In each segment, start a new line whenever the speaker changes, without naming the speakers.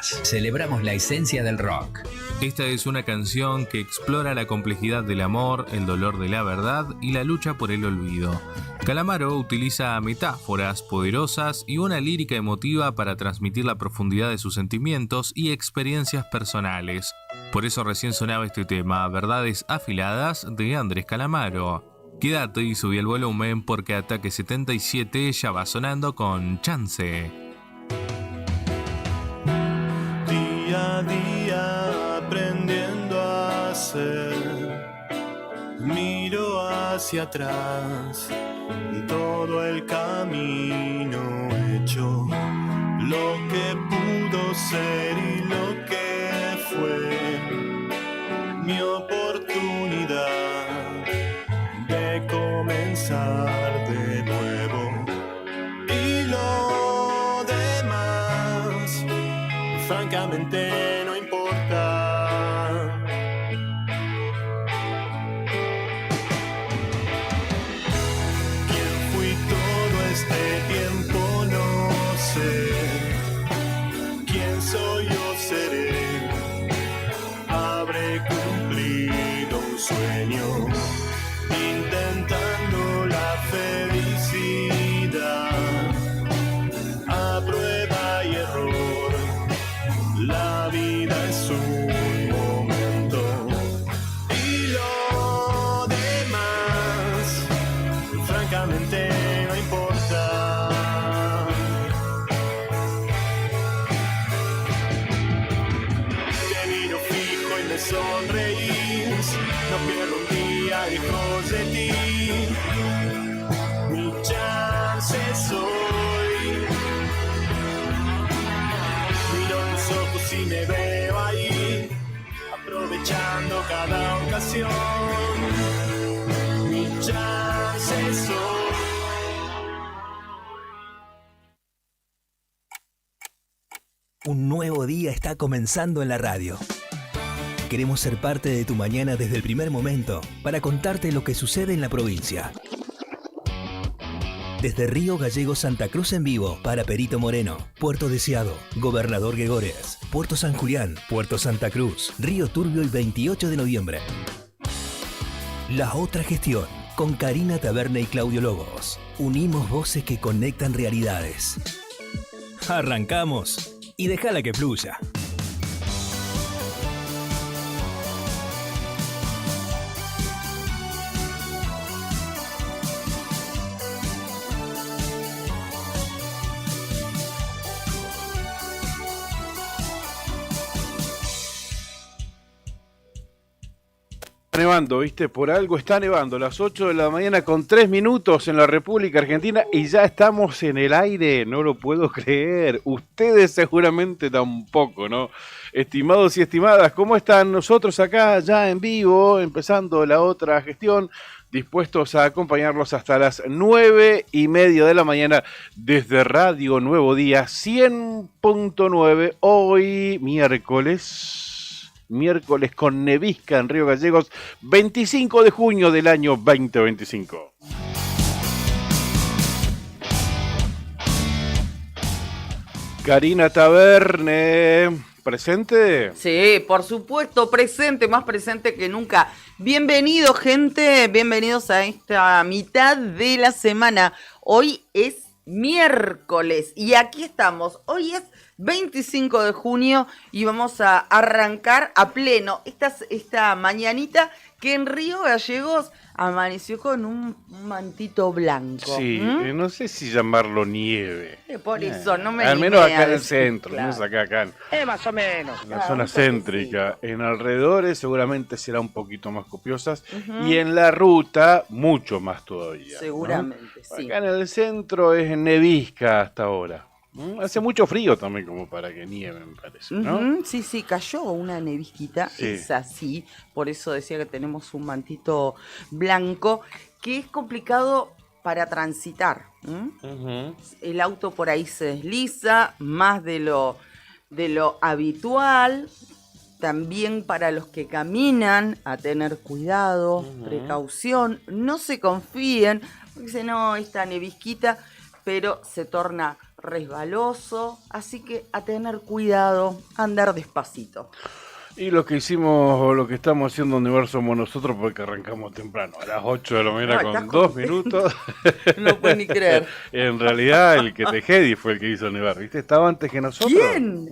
Días. Celebramos la esencia del rock.
Esta es una canción que explora la complejidad del amor, el dolor de la verdad y la lucha por el olvido. Calamaro utiliza metáforas poderosas y una lírica emotiva para transmitir la profundidad de sus sentimientos y experiencias personales. Por eso recién sonaba este tema, Verdades Afiladas, de Andrés Calamaro. Quédate y subí el volumen porque Ataque 77 ya va sonando con Chance.
Día a día aprendiendo a ser, miro hacia atrás, todo el camino hecho, lo que pudo ser y lo que fue, mi oportunidad de comenzar de nuevo. Y lo demás, francamente, no importa. ¿Quién fui todo este tiempo? No sé. ¿Quién soy o seré? Habré cumplido un sueño, intentando la felicidad a prueba y error. La vida es un momento y lo demás, francamente, no importa. Te miro fijo y me sonreís, no pierdo un día lejos de ti. Mi chance soy. Miro tus ojos y me veo ahí, aprovechando cada ocasión. Mi chance soy.
Un nuevo día está comenzando en la radio. Queremos ser parte de tu mañana desde el primer momento para contarte lo que sucede en la provincia. Desde Río Gallegos Santa Cruz en vivo para Perito Moreno, Puerto Deseado, Gobernador Gregores, Puerto San Julián, Puerto Santa Cruz, Río Turbio y 28 de noviembre. La otra gestión, con Karina Taberna y Claudio Lobos. Unimos voces que conectan realidades. Arrancamos y déjala que fluya.
Nevando, ¿viste? Por algo está nevando. Las 8 de la mañana con 3 minutos en la República Argentina y ya estamos en el aire. No lo puedo creer. Ustedes seguramente tampoco, ¿no? Estimados y estimadas, ¿cómo están? Nosotros acá ya en vivo, empezando la otra gestión, dispuestos a acompañarlos hasta las 9:30 de la mañana desde Radio Nuevo Día 100.9. Hoy miércoles con nevisca en Río Gallegos, 25 de junio del año 2025. Karina Taberne, ¿presente?
Sí, por supuesto, presente, más presente que nunca. Bienvenido, gente, bienvenidos a esta mitad de la semana. Hoy es miércoles y aquí estamos. Hoy es 25 de junio y vamos a arrancar a pleno esta mañanita que en Río Gallegos amaneció con un mantito blanco.
Sí, no sé si llamarlo nieve.
Por eso, no me
al menos
animé
acá
a
en el
decir,
centro,
claro.
no es acá
Más o menos.
en la zona céntrica. En alrededores seguramente será un poquito más copiosas y en la ruta mucho más todavía.
Seguramente,
¿no?
sí.
Acá en el centro es nevisca hasta ahora. Hace mucho frío también como para que nieve, me parece, ¿no?
Sí, cayó una nevisquita,
Sí.
es así, por eso decía que tenemos un mantito blanco, que es complicado para transitar. El auto por ahí se desliza, más de lo habitual, también para los que caminan, a tener cuidado, precaución, no se confíen, porque dicen, no, esta nevisquita, pero se torna resbaloso, así que a tener cuidado, a andar despacito.
Y lo que hicimos, o lo que estamos haciendo en Universo somos nosotros porque arrancamos temprano, a las 8 de la mañana
No,
con
estás
2
contento.
minutos.
No lo puedo ni creer.
En realidad el que Tejedi fue el que hizo nevar, ¿viste? Estaba antes que nosotros.
¿Quién?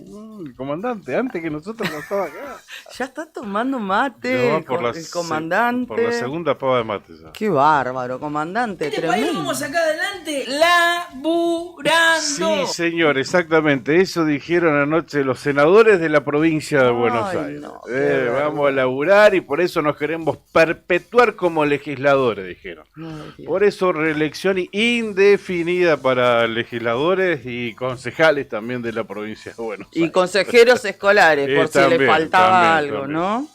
El comandante, antes que nosotros no estaba acá.
Ya está tomando mate
No,
el comandante.
por la segunda pava de mate ya.
Qué bárbaro, comandante,
Este país
tremendo.
vamos acá adelante laburando.
Sí, señor, exactamente. Eso dijeron anoche los senadores de la provincia de Buenos
Ay,
Aires.
no, qué
Vamos a laburar y por eso nos queremos perpetuar como legisladores, dijeron.
Ay, Dios.
Por eso reelección indefinida para legisladores y concejales también de la provincia de Buenos
Y
Aires.
consejeros escolares, por si le
También,
faltaba
también,
algo,
también.
¿no?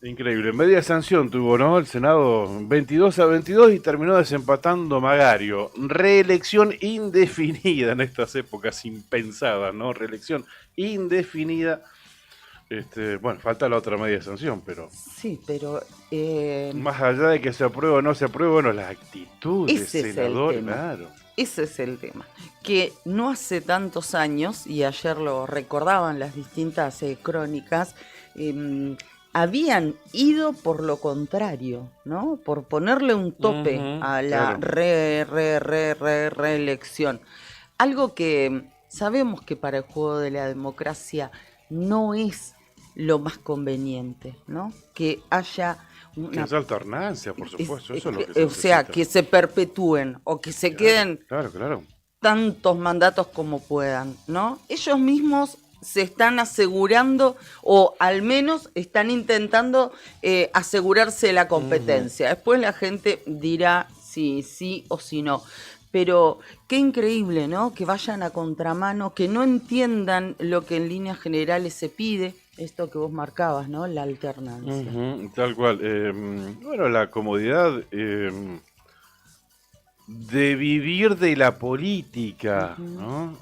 Increíble. Media sanción tuvo, ¿no? El Senado 22-22 y terminó desempatando Magario. Reelección indefinida en estas épocas impensadas, ¿no? Reelección indefinida. Bueno, falta la otra media sanción, pero
Sí, pero
más allá de que se apruebe o no se apruebe, bueno, la actitud del
Ese es el
senador,
tema.
claro.
ese es el tema. Que no hace tantos años, y ayer lo recordaban las distintas crónicas, habían ido por lo contrario, ¿no? Por ponerle un tope
Ujú,
a la
claro.
reelección. Algo que sabemos que para el juego de la democracia no es lo más conveniente, ¿no? Que haya
Que
una...
haya alternancia, por supuesto. Eso es lo que se
o sea,
necesita.
que se perpetúen o que se queden
Claro.
tantos mandatos como puedan, ¿no? Ellos mismos se están asegurando o al menos están intentando asegurarse la competencia. Después la gente dirá si sí o si no. Pero qué increíble, ¿no? Que vayan a contramano, que no entiendan lo que en líneas generales se pide, esto que vos marcabas, ¿no? La alternancia.
Ujú, tal cual. Bueno, la comodidad de vivir de la política, ¿no?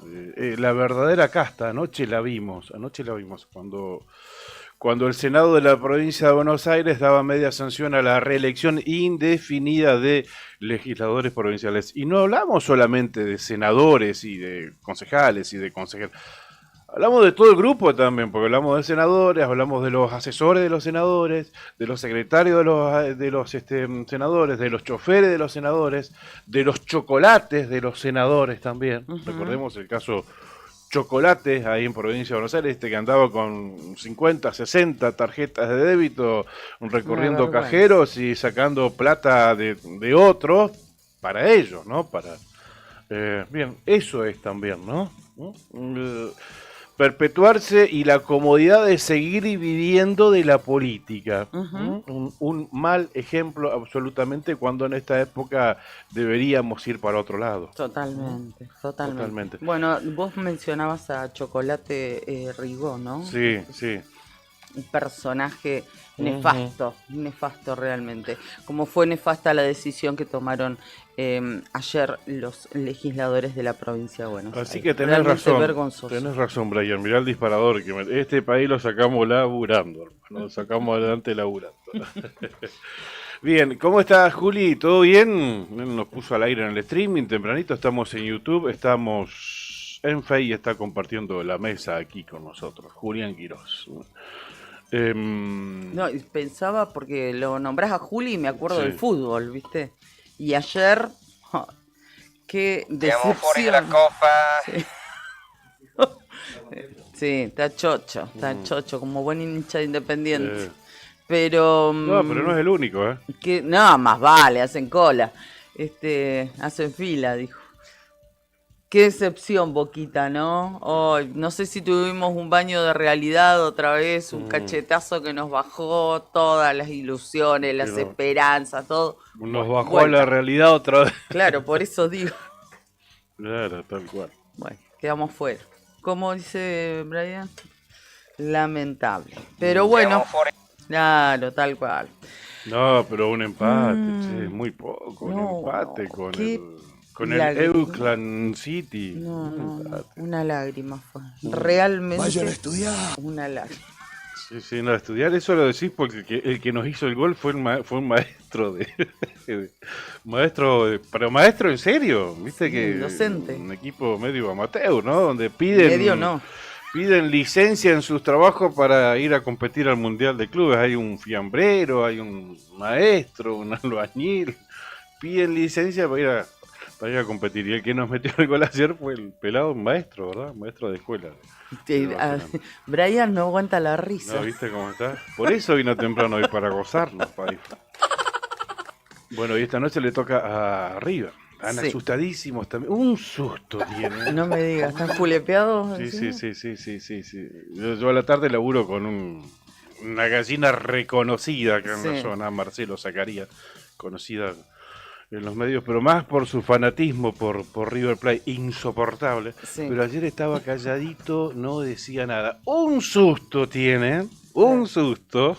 La verdadera casta, anoche la vimos cuando el Senado de la provincia de Buenos Aires daba media sanción a la reelección indefinida de legisladores provinciales. Y no hablamos solamente de senadores y de concejales y de consejeros. Hablamos de todo el grupo también, porque hablamos de senadores, hablamos de los asesores de los senadores, de los secretarios de los senadores, de los choferes de los senadores, de los chocolates de los senadores también. Recordemos el caso Chocolates ahí en Provincia de Buenos Aires, que andaba con 50, 60 tarjetas de débito, recorriendo
vergüenza.
cajeros y sacando plata de otros para ellos, ¿no? Bien, eso es también, ¿no? Perpetuarse y la comodidad de seguir viviendo de la política. Un mal ejemplo absolutamente cuando en esta época deberíamos ir para otro lado.
Totalmente. Bueno, vos mencionabas a Chocolate Rigó, ¿no?
Sí.
Un personaje nefasto realmente. Como fue nefasta la decisión que tomaron ayer los legisladores de la provincia de Buenos Aires.
Así que tenés
Realmente
razón.
vergonzoso.
Tenés razón, Brian. Mirá el disparador. Este país lo sacamos laburando, hermano. Lo sacamos adelante laburando. Bien, ¿cómo estás, Juli? ¿Todo bien? Nos puso al aire en el streaming tempranito. Estamos en YouTube, estamos en Face y está compartiendo la mesa aquí con nosotros. Julián Quirós.
No, y pensaba porque lo nombrás a Juli y me acuerdo
Sí.
del fútbol, ¿viste? Y ayer, qué
Andiamo fuori
decepción.
dalla Coppa.
Sí, está chocho, como buen hincha de Independiente. Pero
No, pero no es el único, ¿eh?
que no, más vale, hacen cola. Hacen fila, dijo. Qué decepción, Boquita, ¿no? No sé si tuvimos un baño de realidad otra vez, un cachetazo que nos bajó todas las ilusiones, las
Pero
esperanzas, todo.
Nos bajó a
Vuelta.
la realidad otra vez.
Claro, por eso digo.
Claro, tal cual.
Bueno, quedamos fuera. ¿Cómo dice Brian? Lamentable. Pero bueno,
Andiamo fuori.
claro, tal cual.
No, pero un empate, che, muy poco.
No,
Un empate con
qué
el
lágrima.
Euclan City.
No,
Un empate.
una lágrima fue. Realmente.
Vayan a estudiar.
Una lágrima.
Sí, no, estudiar eso lo decís porque el que nos hizo el gol fue, fue un maestro pero maestro en serio, viste que
docente.
Un equipo medio amateur, ¿no? Donde piden
Medio no.
piden licencia en sus trabajos para ir a competir al Mundial de Clubes. Hay un fiambrero, hay un maestro, un albañil. Piden licencia para ir a competir. Y el que nos metió el gol ayer fue el pelado maestro, ¿verdad? Maestro de escuela.
Brian no aguanta la risa.
¿No viste cómo está? Por eso vino temprano hoy, para gozarnos. Bueno, y esta noche le toca a River. Están asustadísimos también. Un susto tiene.
No me digas, ¿están fulepeados?
Sí. Yo a la tarde laburo con una gallina reconocida acá en la zona, Marcelo Zacarías, conocida en los medios, pero más por su fanatismo por River Plate, insoportable. Sí. Pero ayer estaba calladito, no decía nada. Un susto tiene, un susto.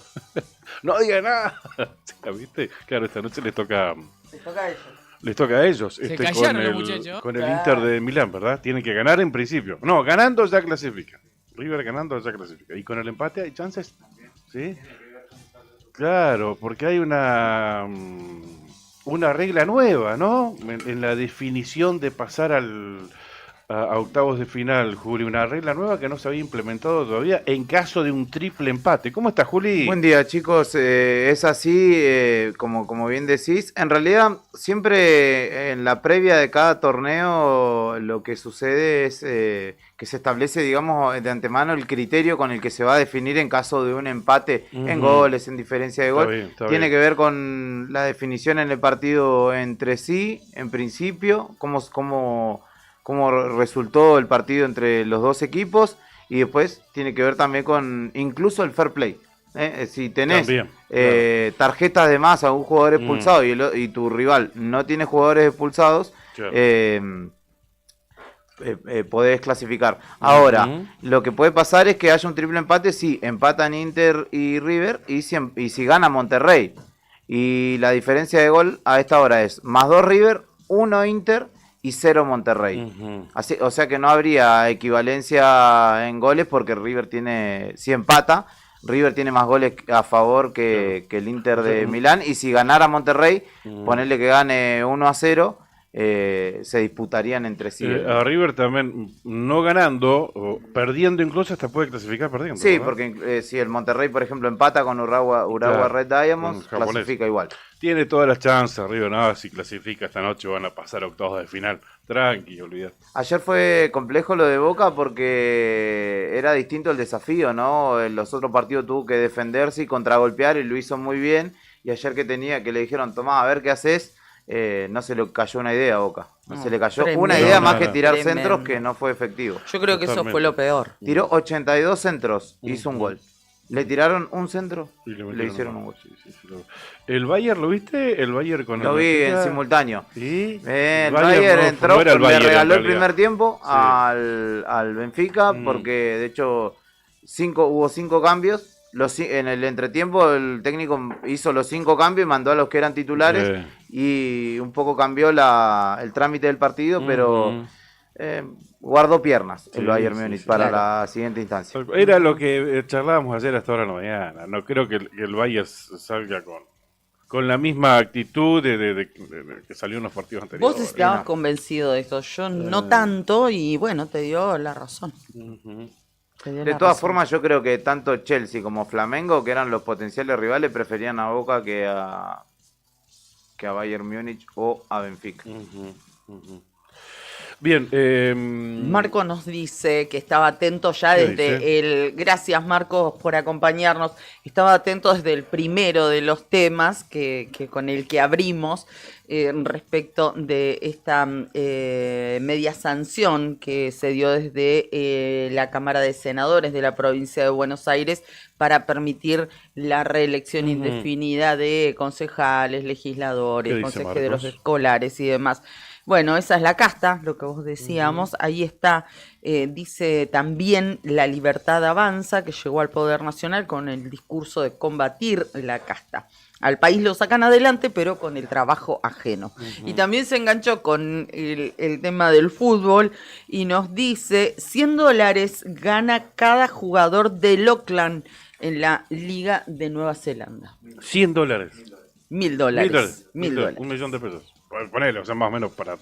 No diga nada. ¿Viste? Claro, esta noche les toca a ellos. Les toca a ellos.
Se callaron los muchachos.
Con el Inter de Milán, ¿verdad? Tienen que ganar en principio. No, ganando ya clasifica. River ganando ya clasifica. Y con el empate hay chances. ¿Sí? Claro, porque hay una regla nueva, ¿no? En la definición de pasar a octavos de final, Juli. Una regla nueva que no se había implementado todavía en caso de un triple empate. ¿Cómo estás, Juli?
Buen día, chicos. Es así, como bien decís. En realidad, siempre en la previa de cada torneo, lo que sucede es que se establece, digamos, de antemano el criterio con el que se va a definir en caso de un empate en goles, en diferencia de gol. Tiene que ver con la definición en el partido entre sí, en principio, cómo resultó el partido entre los dos equipos, y después tiene que ver también con incluso el fair play. Si tenés tarjetas de más a un jugador expulsado y tu rival no tiene jugadores expulsados, podés clasificar. Ahora, lo que puede pasar es que haya un triple empate si empatan Inter y River y si gana Monterrey. Y la diferencia de gol a esta hora es +2 River, 1 Inter y 0 Monterrey. Así, o sea que no habría equivalencia en goles porque River si empata, River tiene más goles a favor que el Inter de Milán, y si ganara Monterrey, ponerle que gane 1-0, se disputarían entre sí.
A River también, no ganando, o perdiendo incluso, hasta puede clasificar perdiendo.
Sí,
¿verdad?
porque si el Monterrey, por ejemplo, empata con Urawa Red Diamonds, clasifica igual.
Tiene todas las chances, River, nada, si clasifica esta noche van a pasar a octavos de final. Tranqui, olvidate.
Ayer fue complejo lo de Boca porque era distinto el desafío, ¿no? En los otros partidos tuvo que defenderse y contragolpear y lo hizo muy bien. Y ayer que le dijeron, tomá, a ver qué haces, no se le cayó una idea a Boca. No, se le cayó una idea más que tirar centros, que no fue efectivo.
Yo creo que eso fue lo peor.
Tiró 82 centros, hizo un gol. Le tiraron un centro y le hicieron un gol.
Sí. ¿El Bayern lo viste? ¿El Bayern con
Lo vi en simultáneo.
¿Sí?
El Bayern entró, le regaló el primer tiempo al Benfica, porque de hecho hubo 5 cambios. En el entretiempo el técnico hizo los 5 cambios y mandó a los que eran titulares y un poco cambió el trámite del partido, pero guardó piernas el Bayern Múnich para la siguiente instancia.
Era lo que charlábamos ayer hasta ahora en la mañana. No creo que el Bayern salga con la misma actitud de que salió en los partidos anteriores.
Vos estabas convencido de esto, yo no tanto, y bueno, te dio la razón.
De todas formas, yo creo que tanto Chelsea como Flamengo, que eran los potenciales rivales, preferían a Boca que a Bayern Múnich o a Benfica.
Bien.
Marco nos dice que estaba atento ya desde Gracias, Marcos, por acompañarnos. Estaba atento desde el primero de los temas que con el que abrimos respecto de esta media sanción que se dio desde la Cámara de Senadores de la provincia de Buenos Aires para permitir la reelección indefinida de concejales, legisladores, consejeros escolares y demás. Bueno, esa es la casta, lo que vos decíamos. Ahí está, dice también La Libertad Avanza, que llegó al Poder Nacional con el discurso de combatir la casta. Al país lo sacan adelante, pero con el trabajo ajeno. Y también se enganchó con el tema del fútbol y nos dice, $100 gana cada jugador del Oakland en la Liga de Nueva Zelanda.
$100.
$1.000.
$1.000.
$1.000.
$1 millón. Ponele, o sea, más o menos para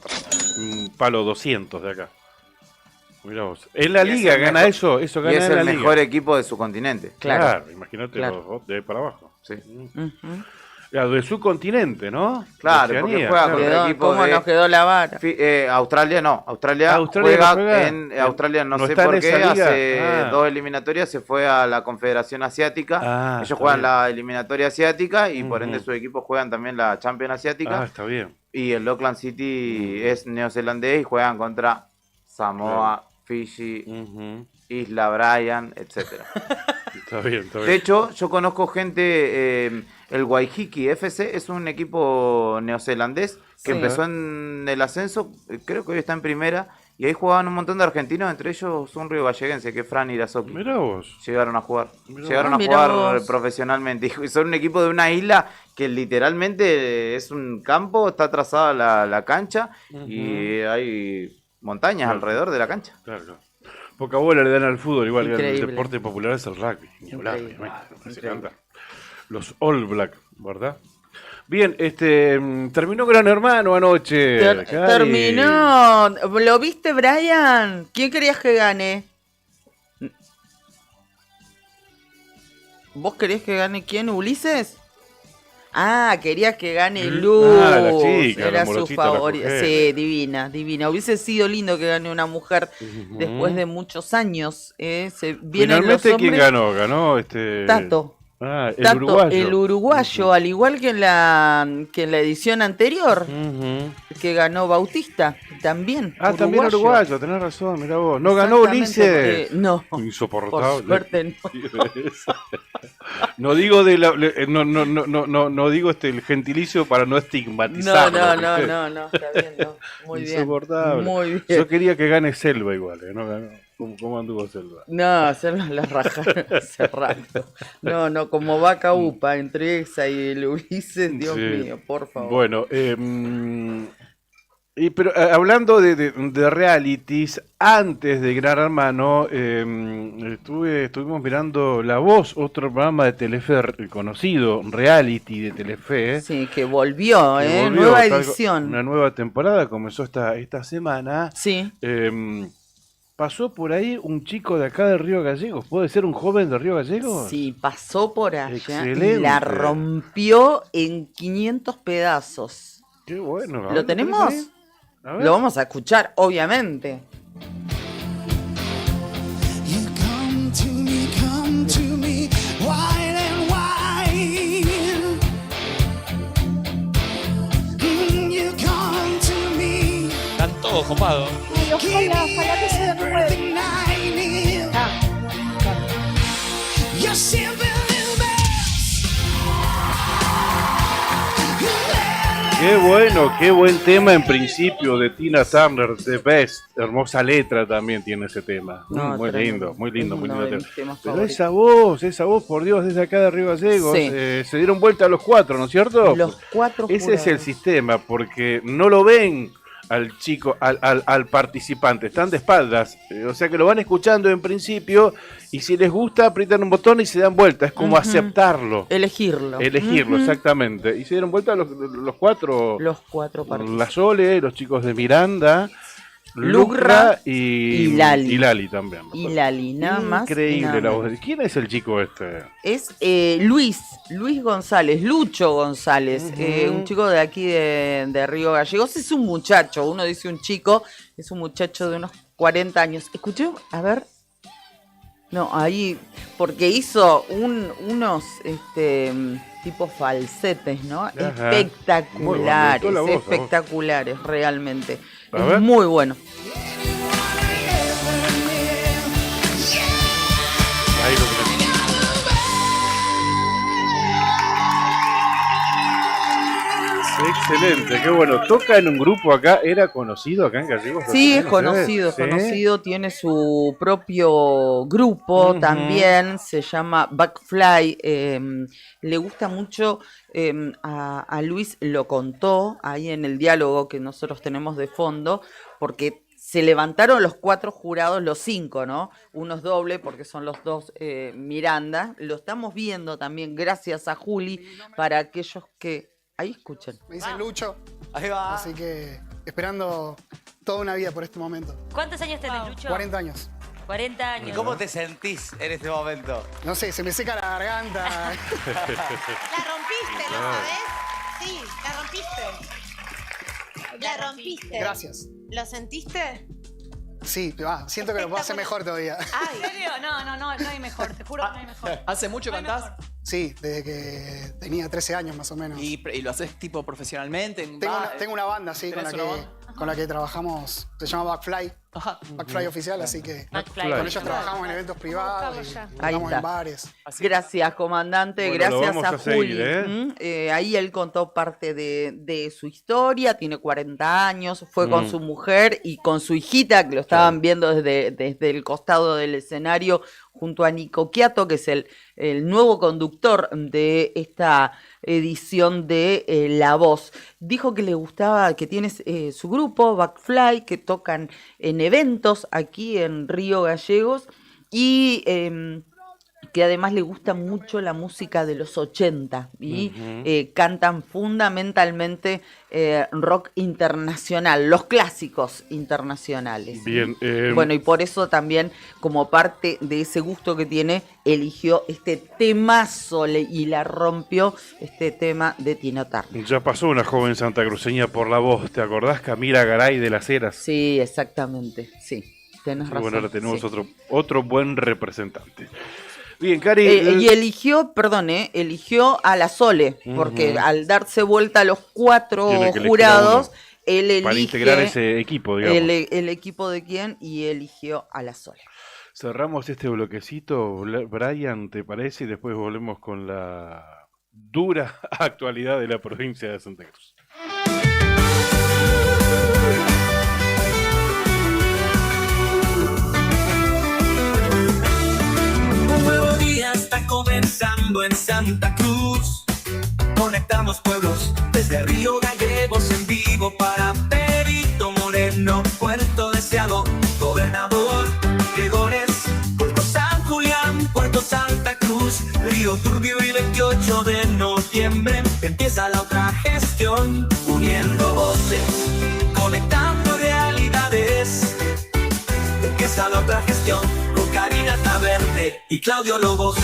un palo 200 de acá. Mirá vos. En la
Y es
liga
el
gana
mejor-
eso
Y
gana
es
en la
el
liga.
mejor equipo de su continente.
Claro.
Imagínate
Claro.
los de ahí para abajo.
Sí.
Ujú.
Claro, de su continente, ¿no?
Claro,
De
porque
Oceanía,
juega
claro.
contra equipos
¿Cómo
de-
nos quedó la vara?
Australia no. Australia
no
juega
juega.
en Australia, no
¿No
sé
está en
por
esa
qué,
liga?
hace
Ah.
2 eliminatorias se fue a la Confederación Asiática. Ellos
está
juegan
bien.
la eliminatoria asiática y por ende
Ujú.
sus equipos juegan también la Champions Asiática.
Está bien.
Y el Auckland City es neozelandés y juegan contra Samoa, Fiji,
Ujú.
Isla Bryan, etcétera.
Está bien, está bien.
De hecho, yo conozco gente, el Waiheke FC es un equipo neozelandés que
Sí.
empezó en el ascenso, creo que hoy está en primera, y ahí jugaban un montón de argentinos, entre ellos un río galleguense, que es Fran Irazoki.
Mirá vos.
Llegaron a jugar.
Mirá
Llegaron
vos.
a
Mirá
jugar
vos.
profesionalmente. Y son un equipo de una isla que literalmente es un campo, está trazada la cancha y hay montañas
Claro.
alrededor de la cancha.
Claro, claro. Poca bola le dan al fútbol, igual que el
Increíble.
deporte popular es el rugby. Ni hablar,
Increíble.
obviamente, me
Increíble.
encanta. Los All Black, ¿verdad? Bien, terminó Gran Hermano anoche. Cari.
Terminó. ¿Lo viste, Brian? ¿Quién querías que gane? ¿Vos querías que gane quién? ¿Ulises? Ah, querías que gane Luz.
la chica,
Era
la
su
morochita, la
favorita.
mujer.
Sí, divina, divina. Hubiese sido lindo que gane una mujer
Ujú.
después de muchos años. Se vienen
Finalmente,
los
¿quién
hombres.
ganó? Ganó
Tato.
El
Tato,
uruguayo.
el uruguayo, al igual que en la edición anterior,
Ujú.
que ganó Bautista, también.
También uruguayo, tenés razón, mirá vos. No ganó
Exactamente,
Ulises.
no,
Insoportable.
por suerte no.
No digo no digo el gentilicio para no estigmatizar.
No, está bien, no. Muy bien.
Insoportable.
Muy bien.
Yo quería que gane Selva igual, no ganó. ¿Cómo anduvo Selva?
No, se nos la rajaron hace rato. No, como vaca upa entre esa y el Ulises, Dios
Sí.
mío, por favor.
Bueno, pero hablando de realities, antes de Gran Hermano, estuvimos mirando La Voz, otro programa de Telefe conocido, reality de Telefe.
Sí, que volvió,
que volvió,
nueva
tal-
edición.
Una nueva temporada, comenzó esta semana.
Sí,
Pasó por ahí un chico de acá de Río Gallegos, ¿puede ser un joven de Río Gallegos?
sí, pasó por allá y
Excelente.
la rompió en 500 pedazos.
Qué bueno.
¿Lo tenemos?
ahí? A ver.
Lo vamos a escuchar, obviamente.
You come to me, wine and wine. You come to me,
Están todos copados.
ojalá que se renueve. You're simple little best.
Qué buen tema en principio de Tina Turner, The Best. Hermosa letra también tiene ese tema.
No,
muy
tremendo.
lindo, muy lindo,
Es
muy
uno
lindo.
de mis temas
Pero
favoritos.
esa voz, por Dios, es de acá de Río Gallegos.
Sí.
Se dieron vuelta a los cuatro, ¿no es cierto?
Los cuatro
Ese es el
jurados.
sistema, porque no lo ven al chico, al participante, están de espaldas, o sea que lo van escuchando en principio y si les gusta aprietan un botón y se dan vuelta, es como
Ujú.
aceptarlo,
Elegirlo.
elegirlo,
Ujú.
exactamente, y se dieron vuelta los cuatro,
Los cuatro partidos.
la Sole, los chicos de Miranda,
Lucra
Lucra y
Lali.
también.
Y Lali, nada más. y
Increíble
nada
la voz.
menos.
¿Quién es el chico este?
Es Luis González, Lucho González,
Ujú.
un chico de aquí de Río Gallegos. Es un muchacho, uno dice un chico, es un muchacho de unos 40 años. Escuché, a ver. No, ahí, porque hizo unos tipos falsetes, ¿no?
Ajá.
Espectaculares,
Muy bueno, me gustó la voz, la voz.
espectaculares, realmente.
A
Es
ver.
muy bueno.
Ahí lo tenemos. Excelente, qué bueno. Toca en un grupo acá, ¿era conocido acá en Gallegos?
Sí, es
¿Lo
conocido,
ustedes? ¿Sí?
conocido, tiene su propio grupo
Ujú.
también, se llama Backfly, le gusta mucho, a Luis lo contó ahí en el diálogo que nosotros tenemos de fondo, porque se levantaron los 4 jurados, los 5, ¿no? Uno es doble porque son los 2 Miranda. Lo estamos viendo también gracias a Juli para aquellos que... Ahí escuchen.
Me dicen Lucho,
Ahí va.
así que esperando toda una vida por este momento.
¿Cuántos años tenés, Lucho?
40 años.
40 años.
¿Y cómo te sentís en este momento?
No sé, se me seca la garganta.
La rompiste, ¿no sabés? Sí, la rompiste. La rompiste.
Gracias.
¿Lo sentiste?
Sí, siento que lo puedo hacer mejor todavía.
Ay,
¿En serio? No hay mejor, te juro que no hay mejor.
¿Hace mucho cantás?
Sí, desde que tenía 13 años más o menos.
¿Y lo haces tipo profesionalmente?
Tengo una banda, sí, con la que trabajamos. Se llama Backfly.
Ajá.
Backfly oficial, así que
Backfly.
con ellos trabajamos en eventos privados, y
Ahí
tocamos
está.
en bares.
Gracias, comandante.
Bueno, lo
Gracias
vamos
a
a seguir,
Juli. Ahí él contó parte de su historia. Tiene 40 años. Fue con su mujer y con su hijita, que lo estaban viendo desde el costado del escenario, junto a Nico Quiato, que es el nuevo conductor de esta edición de La Voz. Dijo que le gustaba, que tiene su grupo, Backfly, que tocan en eventos aquí en Río Gallegos y que además le gusta mucho la música de los 80 y cantan fundamentalmente rock internacional, los clásicos internacionales.
Bien.
Bueno, y por eso también, como parte de ese gusto que tiene, eligió este temazo y la rompió, este tema de Tina Turner.
Ya pasó una joven santacruceña por La Voz, ¿te acordás? Camila Garay de Las Heras.
Sí, exactamente, sí, tenés razón.
Bueno, ahora tenemos
sí.
otro buen representante. Bien, Cari.
Y eligió a la Sole, porque al darse vuelta a los 4
Tiene que elegir
jurados,
a
él elige
para integrar ese equipo, digamos.
el equipo de quién, y eligió a la Sole.
Cerramos este bloquecito, Brian, ¿te parece? Y después volvemos con la dura actualidad de la provincia de Santa Cruz.
Un nuevo día está comenzando en Santa Cruz. Conectamos pueblos desde Río Gallegos en vivo para Perito Moreno, Puerto Deseado, Gobernador Gregores, Puerto San Julián, Puerto Santa Cruz, Río Turbio y 28 de noviembre empieza la otra gestión, uniendo voces, conectando realidades. Empieza la otra gestión con Karina Taverne y Claudio Lobos.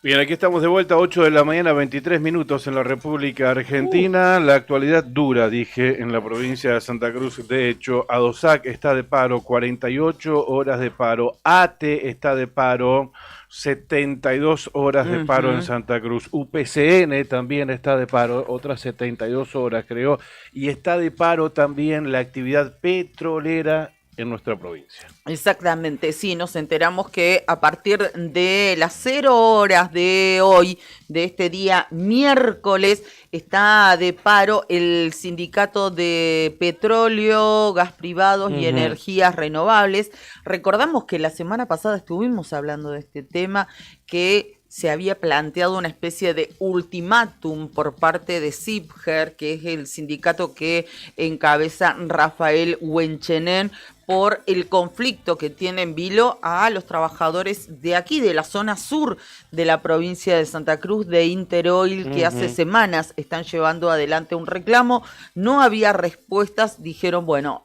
Bien, aquí estamos de vuelta, 8 de la mañana, 23 minutos en la República Argentina. La actualidad dura, dije, en la provincia de Santa Cruz. De hecho, ADOSAC está de paro, 48 horas de paro. ATE está de paro, 72 horas de paro en Santa Cruz. UPCN también está de paro, otras 72 horas, creo. Y está de paro también la actividad petrolera en nuestra provincia.
Exactamente, sí, nos enteramos que a partir de las 0 horas de hoy, de este día miércoles, está de paro el Sindicato de Petróleo, Gas Privados y Energías Renovables. Recordamos que la semana pasada estuvimos hablando de este tema, que se había planteado una especie de ultimátum por parte de SIPGER, que es el sindicato que encabeza Rafael Huenchenen, por el conflicto que tiene en vilo a los trabajadores de aquí, de la zona sur de la provincia de Santa Cruz, de Interoil, que hace semanas están llevando adelante un reclamo. No había respuestas, dijeron, bueno,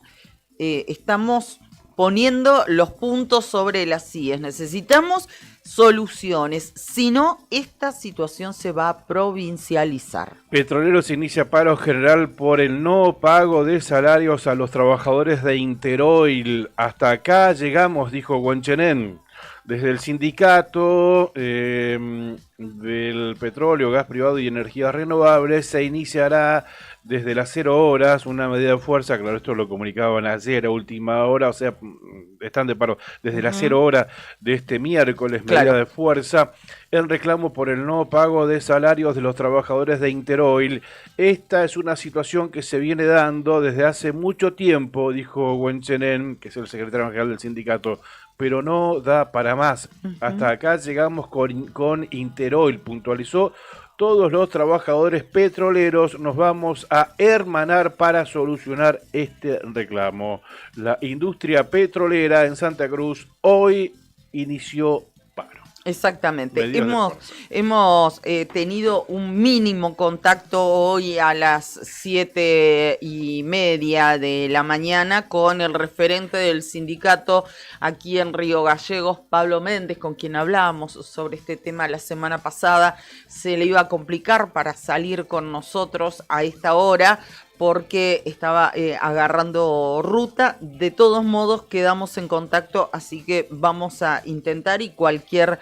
estamos poniendo los puntos sobre las IES, necesitamos soluciones, si no, esta situación se va a provincializar.
Petroleros inicia paro general por el no pago de salarios a los trabajadores de Interoil. Hasta acá llegamos, dijo Huenchenen. Desde el sindicato del petróleo, gas privado y energías renovables se iniciará desde las 0 horas una medida de fuerza, claro, esto lo comunicaban ayer a última hora, o sea, están de paro desde las 0 horas de este miércoles, medida de fuerza, en reclamo por el no pago de salarios de los trabajadores de Interoil. Esta es una situación que se viene dando desde hace mucho tiempo, dijo Wenchenen, que es el secretario general del sindicato, pero no da para más. Hasta acá llegamos con Interoil, puntualizó. Todos los trabajadores petroleros nos vamos a hermanar para solucionar este reclamo. La industria petrolera en Santa Cruz hoy inició paro.
Exactamente. Hemos tenido un mínimo contacto hoy a las 7:30 de la mañana con el referente del sindicato aquí en Río Gallegos, Pablo Méndez, con quien hablábamos sobre este tema la semana pasada. Se le iba a complicar para salir con nosotros a esta hora porque estaba agarrando ruta. De todos modos quedamos en contacto, así que vamos a intentar y cualquier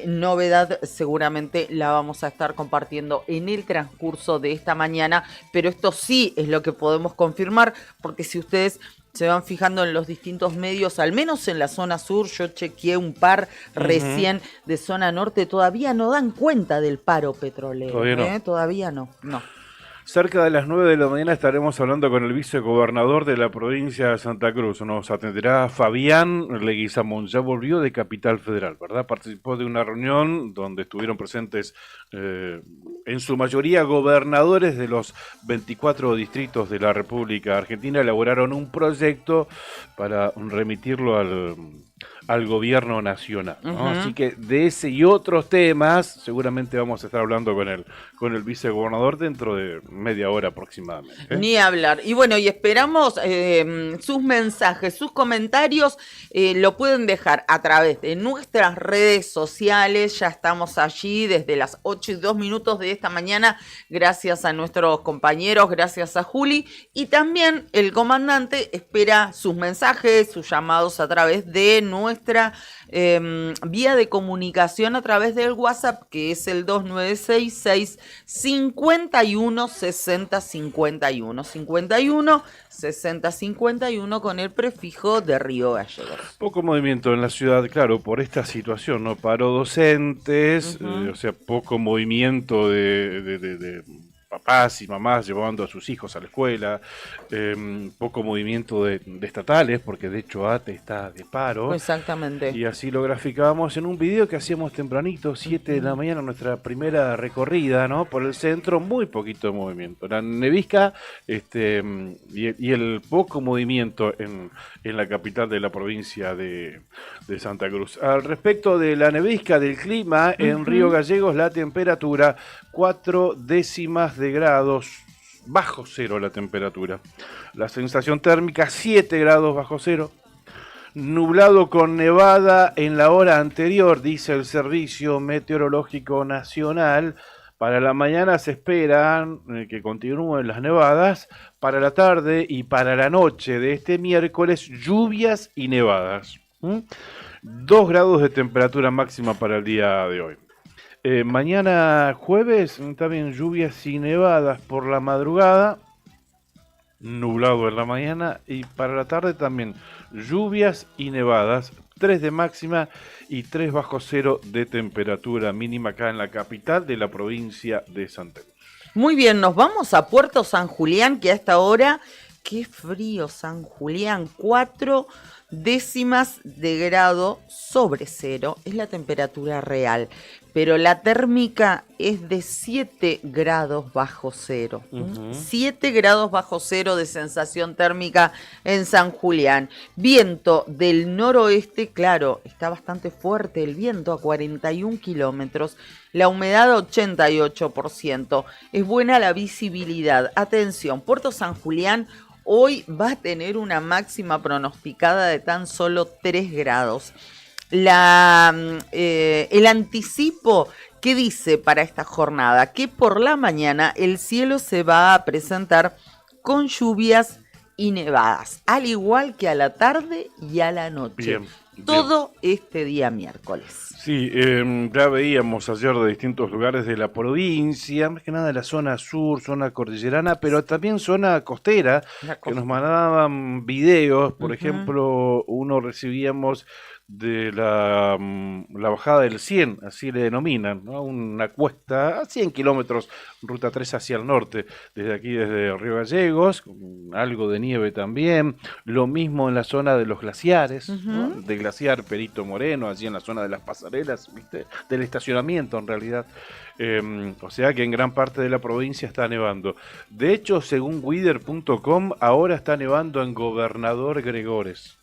novedad seguramente la vamos a estar compartiendo en el transcurso de esta mañana, pero esto sí es lo que podemos confirmar, porque si ustedes se van fijando en los distintos medios, al menos en la zona sur, yo chequeé un par recién de zona norte, todavía no dan cuenta del paro petrolero. Todavía no.
Cerca de las 9 de la mañana estaremos hablando con el vicegobernador de la provincia de Santa Cruz. Nos atenderá Fabián Leguizamón. Ya volvió de Capital Federal, ¿verdad? Participó de una reunión donde estuvieron presentes en su mayoría gobernadores de los 24 distritos de la República Argentina. Elaboraron un proyecto para remitirlo al gobierno nacional, ¿no? Así que de ese y otros temas seguramente vamos a estar hablando con el vicegobernador dentro de media hora aproximadamente.
Ni hablar. Y bueno, y esperamos sus mensajes, sus comentarios, lo pueden dejar a través de nuestras redes sociales. Ya estamos allí desde las 8:02 de esta mañana, gracias a nuestros compañeros, gracias a Juli, y también el comandante espera sus mensajes, sus llamados a través de nuestra vía de comunicación a través del WhatsApp, que es el 2966 51 60 51 51 60 51 con el prefijo de Río Gallegos.
Poco movimiento en la ciudad, claro, por esta situación, ¿no? Paro docentes, o sea, poco movimiento de papás y mamás llevando a sus hijos a la escuela, poco movimiento de estatales, porque de hecho ATE está de paro.
Exactamente.
Y así lo graficábamos en un video que hacíamos tempranito, 7 de la mañana, nuestra primera recorrida, ¿no? Por el centro, muy poquito movimiento. La nevisca y el poco movimiento en la capital de la provincia de Santa Cruz. Al respecto de la nevisca, del clima, en Río Gallegos la temperatura 4 décimas de grados bajo cero la temperatura. La sensación térmica 7 grados bajo cero. Nublado con nevada en la hora anterior, dice el Servicio Meteorológico Nacional. Para la mañana se esperan que continúen las nevadas. Para la tarde y para la noche de este miércoles, lluvias y nevadas. 2 grados de temperatura máxima para el día de hoy. Mañana jueves también lluvias y nevadas por la madrugada, nublado en la mañana, y para la tarde también lluvias y nevadas, 3 de máxima y 3 bajo cero de temperatura mínima acá en la capital de la provincia de Santa Cruz.
Muy bien, nos vamos a Puerto San Julián, que a esta hora, qué frío San Julián, 4 décimas de grado sobre cero, es la temperatura real, pero la térmica es de 7 grados bajo cero. 7 grados bajo cero de sensación térmica en San Julián. Viento del noroeste, claro, está bastante fuerte el viento, a 41 kilómetros. La humedad 88%. Es buena la visibilidad. Atención, Puerto San Julián hoy va a tener una máxima pronosticada de tan solo 3 grados. El anticipo, ¿qué dice para esta jornada? Que por la mañana el cielo se va a presentar con lluvias y nevadas, al igual que a la tarde y a la noche.
Bien.
todo este día miércoles.
Sí, ya veíamos ayer de distintos lugares de la provincia, más que nada de la zona sur, zona cordillerana, pero también zona costera, que nos mandaban videos. Por ejemplo, uno recibíamos de la bajada del 100, así le denominan, ¿no? Una cuesta a 100 kilómetros, ruta 3 hacia el norte, desde aquí, desde Río Gallegos, con algo de nieve también, lo mismo en la zona de los glaciares, ¿no? Del glaciar Perito Moreno, allí en la zona de las pasarelas, ¿viste? Del estacionamiento en realidad. O sea que en gran parte de la provincia está nevando. De hecho, según weather.com, ahora está nevando en Gobernador Gregores.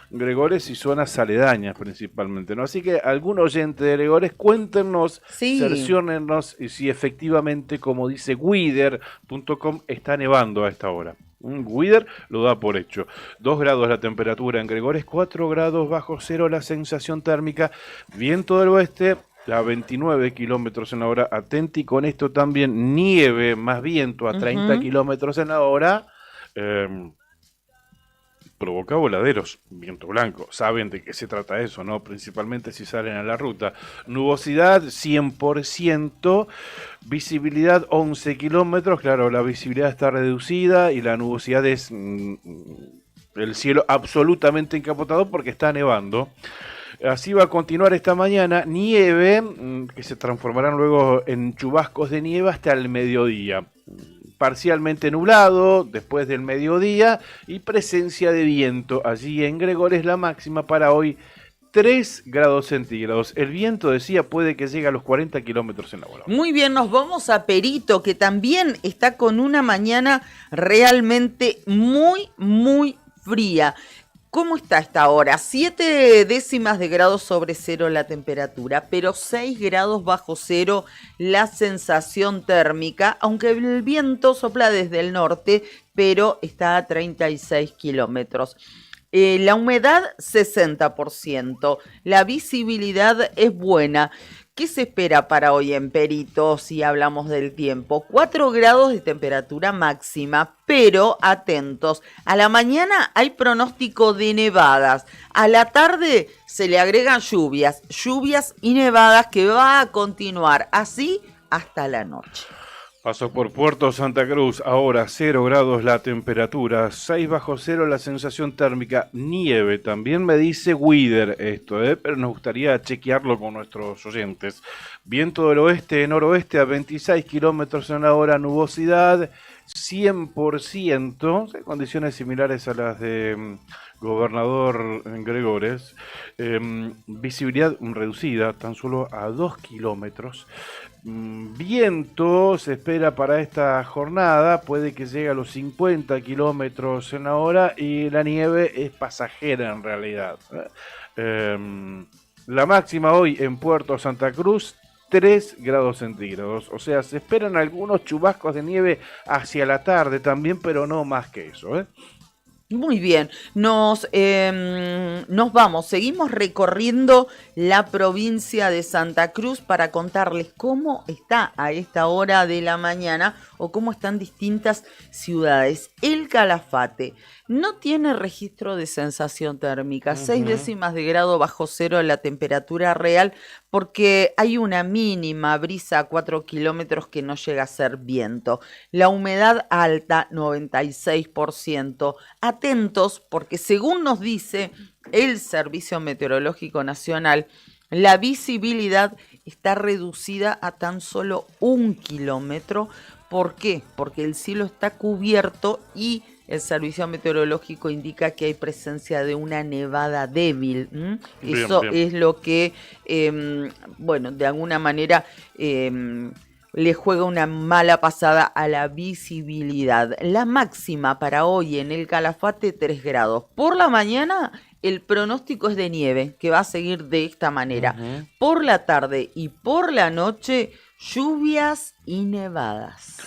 Gregores y zonas aledañas principalmente, ¿no? Así que algún oyente de Gregores, cuéntenos, cerciónennos si efectivamente, como dice weather.com, está nevando a esta hora. Weather lo da por hecho. 2 grados la temperatura en Gregores, 4 grados bajo cero la sensación térmica, viento del oeste a 29 kilómetros en la hora, atenti con esto también, nieve más viento a 30 kilómetros en la hora. Provoca voladeros, viento blanco. Saben de qué se trata eso, ¿no? Principalmente si salen a la ruta. Nubosidad 100%, visibilidad 11 kilómetros. Claro, la visibilidad está reducida y la nubosidad es el cielo absolutamente encapotado porque está nevando. Así va a continuar esta mañana, nieve que se transformarán luego en chubascos de nieve hasta el mediodía. Parcialmente nublado después del mediodía y presencia de viento. Allí en Gregores la máxima para hoy 3 grados centígrados. El viento, decía, puede que llegue a los 40 kilómetros en la hora.
Muy bien, nos vamos a Perito, que también está con una mañana realmente muy, muy fría. ¿Cómo está esta hora? 7 décimas de grados sobre cero la temperatura, pero 6 grados bajo cero la sensación térmica, aunque el viento sopla desde el norte, pero está a 36 kilómetros. La humedad 60%, la visibilidad es buena. ¿Qué se espera para hoy en Perito si hablamos del tiempo? 4 grados de temperatura máxima, pero atentos. A la mañana hay pronóstico de nevadas. A la tarde se le agregan lluvias y nevadas que va a continuar así hasta la noche.
Paso por Puerto Santa Cruz, ahora 0 grados la temperatura, 6 bajo cero la sensación térmica, nieve, también me dice Weather esto, pero nos gustaría chequearlo con nuestros oyentes. Viento del oeste-noroeste a 26 kilómetros en la hora, nubosidad 100%, condiciones similares a las de Gobernador Gregores, visibilidad reducida, tan solo a 2 kilómetros. Viento se espera para esta jornada, puede que llegue a los 50 kilómetros en la hora y la nieve es pasajera en realidad. La máxima hoy en Puerto Santa Cruz, 3 grados centígrados, o sea, se esperan algunos chubascos de nieve hacia la tarde también, pero no más que eso,
Muy bien, nos vamos, seguimos recorriendo la provincia de Santa Cruz para contarles cómo está a esta hora de la mañana o cómo están distintas ciudades. El Calafate no tiene registro de sensación térmica, 6 décimas de grado bajo cero la temperatura real, porque hay una mínima brisa a 4 kilómetros que no llega a ser viento. La humedad alta, 96%. Atentos, porque según nos dice el Servicio Meteorológico Nacional, la visibilidad está reducida a tan solo 1 kilómetro. ¿Por qué? Porque el cielo está cubierto y el Servicio Meteorológico indica que hay presencia de una nevada débil. Eso es lo que, de alguna manera le juega una mala pasada a la visibilidad. La máxima para hoy en el Calafate, 3 grados. Por la mañana, el pronóstico es de nieve, que va a seguir de esta manera. Por la tarde y por la noche, lluvias y nevadas.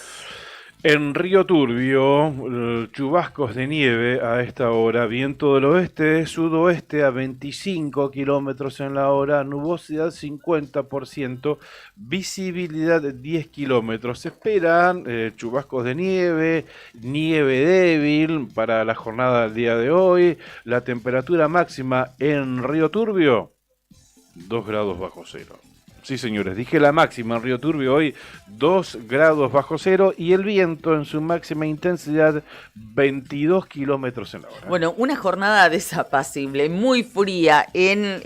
En Río Turbio, chubascos de nieve a esta hora, viento del oeste-sudoeste a 25 kilómetros en la hora, nubosidad 50%, visibilidad 10 kilómetros. Se esperan chubascos de nieve, nieve débil para la jornada del día de hoy. La temperatura máxima en Río Turbio, 2 grados bajo cero. Sí, señores, dije la máxima en Río Turbio hoy, 2 grados bajo cero y el viento en su máxima intensidad, 22 kilómetros en la hora.
Bueno, una jornada desapacible, muy fría en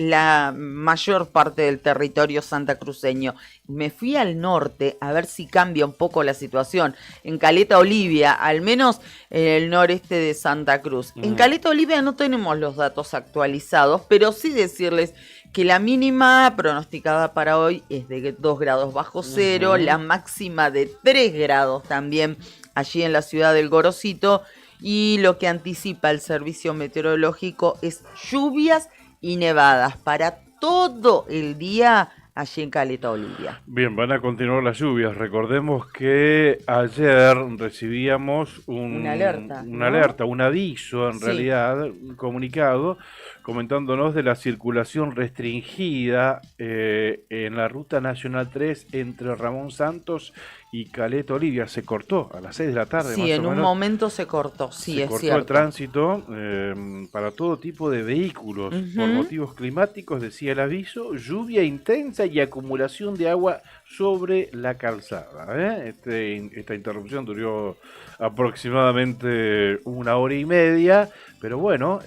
la mayor parte del territorio santacruceño. Me fui al norte a ver si cambia un poco la situación. En Caleta Olivia, al menos en el noreste de Santa Cruz. En Caleta Olivia no tenemos los datos actualizados, pero sí decirles que la mínima pronosticada para hoy es de 2 grados bajo cero, la máxima de 3 grados también allí en la ciudad del Gorosito, y lo que anticipa el servicio meteorológico es lluvias y nevadas para todo el día allí en Caleta Olivia.
Bien, van a continuar las lluvias. Recordemos que ayer recibíamos una alerta, un aviso en realidad, un comunicado comentándonos de la circulación restringida en la Ruta Nacional 3 entre Ramón Santos y Caleta Olivia. Se cortó a las 6 de la tarde.
Sí,
más
en
o
un
menos.
momento se cortó, sí, es
cortó
cierto.
el tránsito para todo tipo de vehículos por motivos climáticos, decía el aviso, lluvia intensa y acumulación de agua sobre la calzada. Esta interrupción duró aproximadamente 1 hora y media, pero bueno,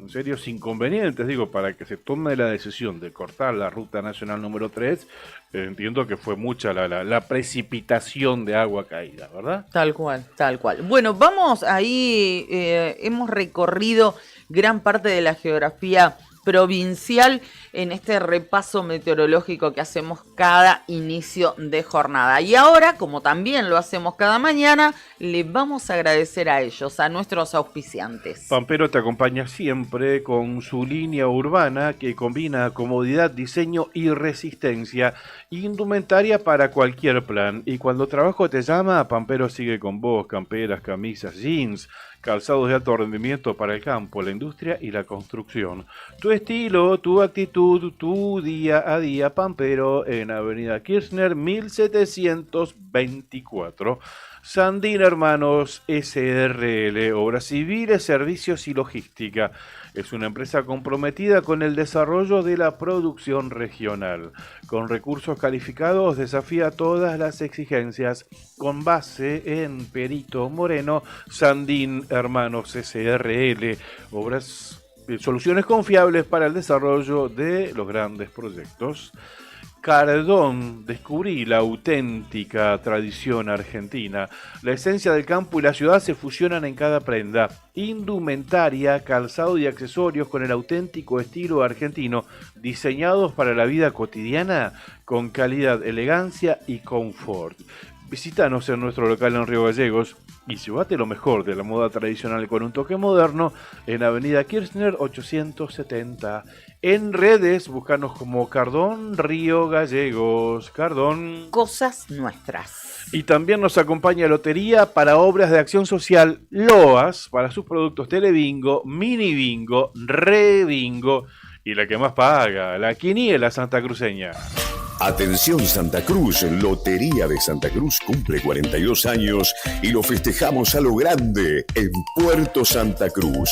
serios inconvenientes, digo, para que se tome la decisión de cortar la Ruta Nacional número 3, entiendo que fue mucha la precipitación de agua caída, ¿verdad?
Tal cual, tal cual. Bueno, vamos ahí, hemos recorrido gran parte de la geografía provincial en este repaso meteorológico que hacemos cada inicio de jornada. Y ahora, como también lo hacemos cada mañana, les vamos a agradecer a ellos, a nuestros auspiciantes.
Pampero te acompaña siempre con su línea urbana que combina comodidad, diseño y resistencia, indumentaria para cualquier plan. Y cuando trabajo te llama, Pampero sigue con vos, camperas, camisas, jeans, calzados de alto rendimiento para el campo, la industria y la construcción. Tu estilo, tu actitud, tu día a día, Pampero, en Avenida Kirchner 1724. Sandín Hermanos SRL, Obras Civiles, Servicios y Logística. Es una empresa comprometida con el desarrollo de la producción regional. Con recursos calificados desafía todas las exigencias. Con base en Perito Moreno, Sandín Hermanos SRL, soluciones confiables para el desarrollo de los grandes proyectos. Cardón, descubrí la auténtica tradición argentina. La esencia del campo y la ciudad se fusionan en cada prenda. Indumentaria, calzado y accesorios con el auténtico estilo argentino, diseñados para la vida cotidiana con calidad, elegancia y confort. Visítanos en nuestro local en Río Gallegos y llévate lo mejor de la moda tradicional con un toque moderno en Avenida Kirchner 870. En redes, búscanos como Cardón Río Gallegos. Cardón.
Cosas nuestras.
Y también nos acompaña Lotería para Obras de Acción Social Loas, para sus productos Telebingo, Mini Bingo, Rebingo y la que más paga, la Quiniela Santacruceña.
Atención Santa Cruz, Lotería de Santa Cruz cumple 42 años y lo festejamos a lo grande en Puerto Santa Cruz.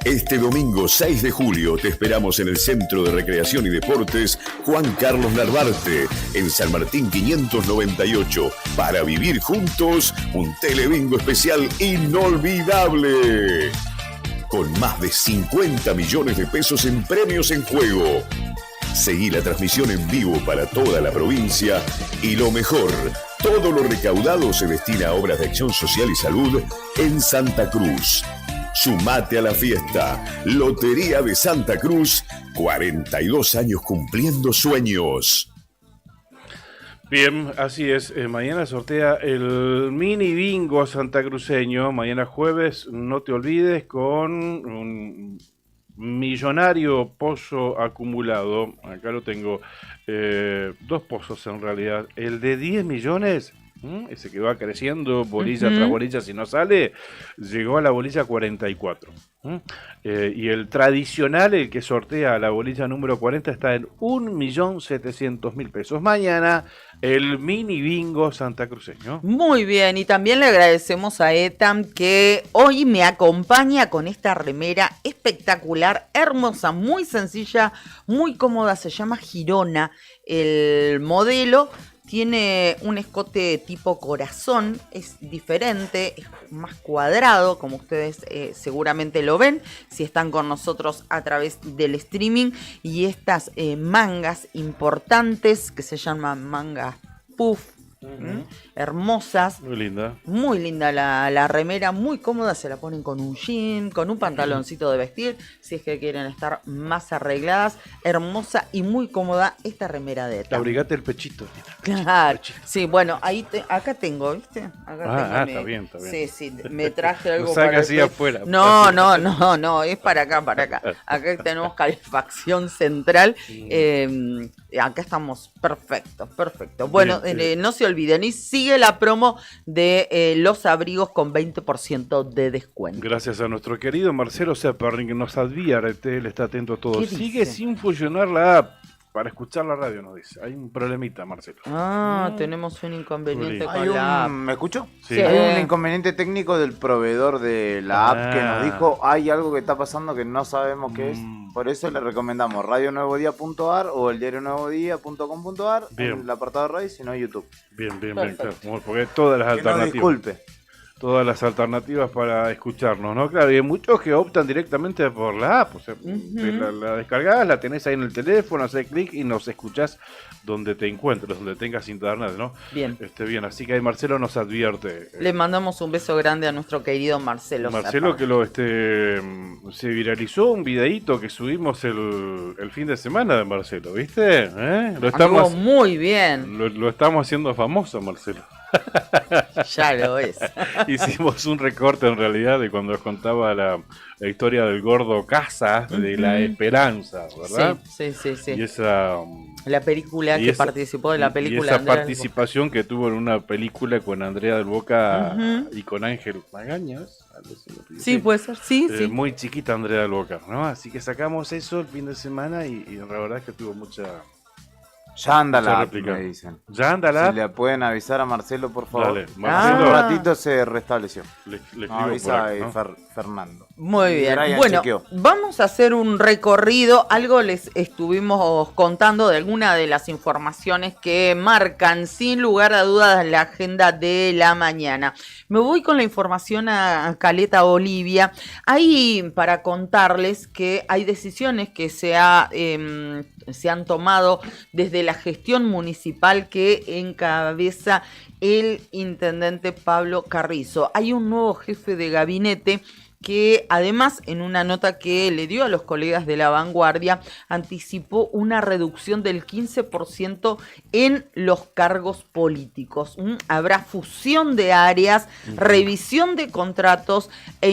Este domingo 6 de julio te esperamos en el Centro de Recreación y Deportes Juan Carlos Narvarte, en San Martín 598, para vivir juntos un Telebingo especial inolvidable. Con más de 50 millones de pesos en premios en juego. Seguí la transmisión en vivo para toda la provincia y lo mejor, todo lo recaudado se destina a obras de acción social y salud en Santa Cruz. Sumate a la fiesta. Lotería de Santa Cruz, 42 años cumpliendo sueños.
Bien, así es. Mañana sortea el mini bingo santacruceño. Mañana jueves, no te olvides, con un millonario pozo acumulado. Acá lo tengo. 2 pozos en realidad. El de 10 millones ese que va creciendo bolilla tras bolilla si no sale, llegó a la bolilla 44. Y el tradicional, el que sortea la bolilla número 40, está en 1.700.000 pesos. Mañana, el mini bingo santacruceño.
Muy bien, y también le agradecemos a Etam que hoy me acompaña con esta remera espectacular, hermosa, muy sencilla, muy cómoda, se llama Girona el modelo. Tiene un escote tipo corazón, es diferente, es más cuadrado, como ustedes seguramente lo ven, si están con nosotros a través del streaming. Y estas mangas importantes, que se llaman mangas puff, hermosas. Muy linda la remera, muy cómoda, se la ponen con un jean, con un pantaloncito de vestir, si es que quieren estar más arregladas. Hermosa y muy cómoda esta remera de Etam.
Abrigate el pechito.
Claro, sí, bueno, acá tengo, ¿viste? Acá
está bien.
Sí, me traje algo
para
para
así afuera.
No, es para acá. Acá tenemos calefacción central. Acá estamos perfecto. Bueno, bien. No se olviden, y sigue la promo de los abrigos con 20% de descuento.
Gracias a nuestro querido Marcelo Sepperling, que nos advierte, él está atento a todo. Sigue sin funcionar la app para escuchar la radio, nos dice. Hay un problemita, Marcelo.
Tenemos un inconveniente con la app.
¿Me escucho?
Sí.
Hay un inconveniente técnico del proveedor de la app que nos dijo, hay algo que está pasando que no sabemos qué es. Por eso le recomendamos radionuevodía.ar o el diarionuevodía.com.ar en el apartado de radio, si no YouTube.
Bien, claro. Porque todas las alternativas.
Disculpe.
Todas las alternativas para escucharnos, ¿no? Claro, y hay muchos que optan directamente por la app. O sea, la descargás, la tenés ahí en el teléfono, haces clic y nos escuchás donde te encuentres, donde tengas internet, ¿no?
Bien.
Bien, así que ahí Marcelo nos advierte.
Le mandamos un beso grande a nuestro querido Marcelo.
Marcelo, que se viralizó un videíto que subimos el fin de semana de Marcelo, ¿viste? Lo estamos
muy bien.
Lo estamos haciendo famoso, Marcelo.
Ya lo es.
Hicimos un recorte en realidad de cuando os contaba la historia del gordo Casa, de La Esperanza, ¿verdad?
Sí.
Y esa...
La película que participó de la película.
Y esa participación que tuvo en una película con Andrea del Boca y con Ángel Magañas.
Sí, puede ser, sí.
Muy chiquita Andrea del Boca, ¿no? Así que sacamos eso el fin de semana y la verdad es que tuvo mucha...
Ya anda la app, me dicen.
¿Ya anda la app?
Si le pueden avisar a Marcelo, por favor.
Dale, Marcelo.
Un ratito se restableció.
Le escribo
avisa
por acá, ¿no?
Fernando.
Muy bien.
Brian
Bueno,
chequeó.
vamos a hacer un recorrido. Algo les estuvimos contando de alguna de las informaciones que marcan sin lugar a dudas la agenda de la mañana. Me voy con la información a Caleta, Bolivia. Hay para contarles que hay decisiones que se han tomado desde la gestión municipal que encabeza el intendente Pablo Carrizo. Hay un nuevo jefe de gabinete que además en una nota que le dio a los colegas de La Vanguardia anticipó una reducción del 15% en los cargos políticos. Habrá fusión de áreas, revisión de contratos e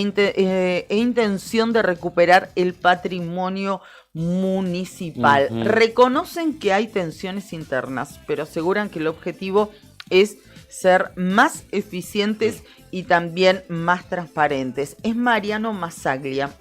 intención de recuperar el patrimonio municipal. Reconocen que hay tensiones internas, pero aseguran que el objetivo es ser más eficientes y también más transparentes. Es Mariano Massaglia,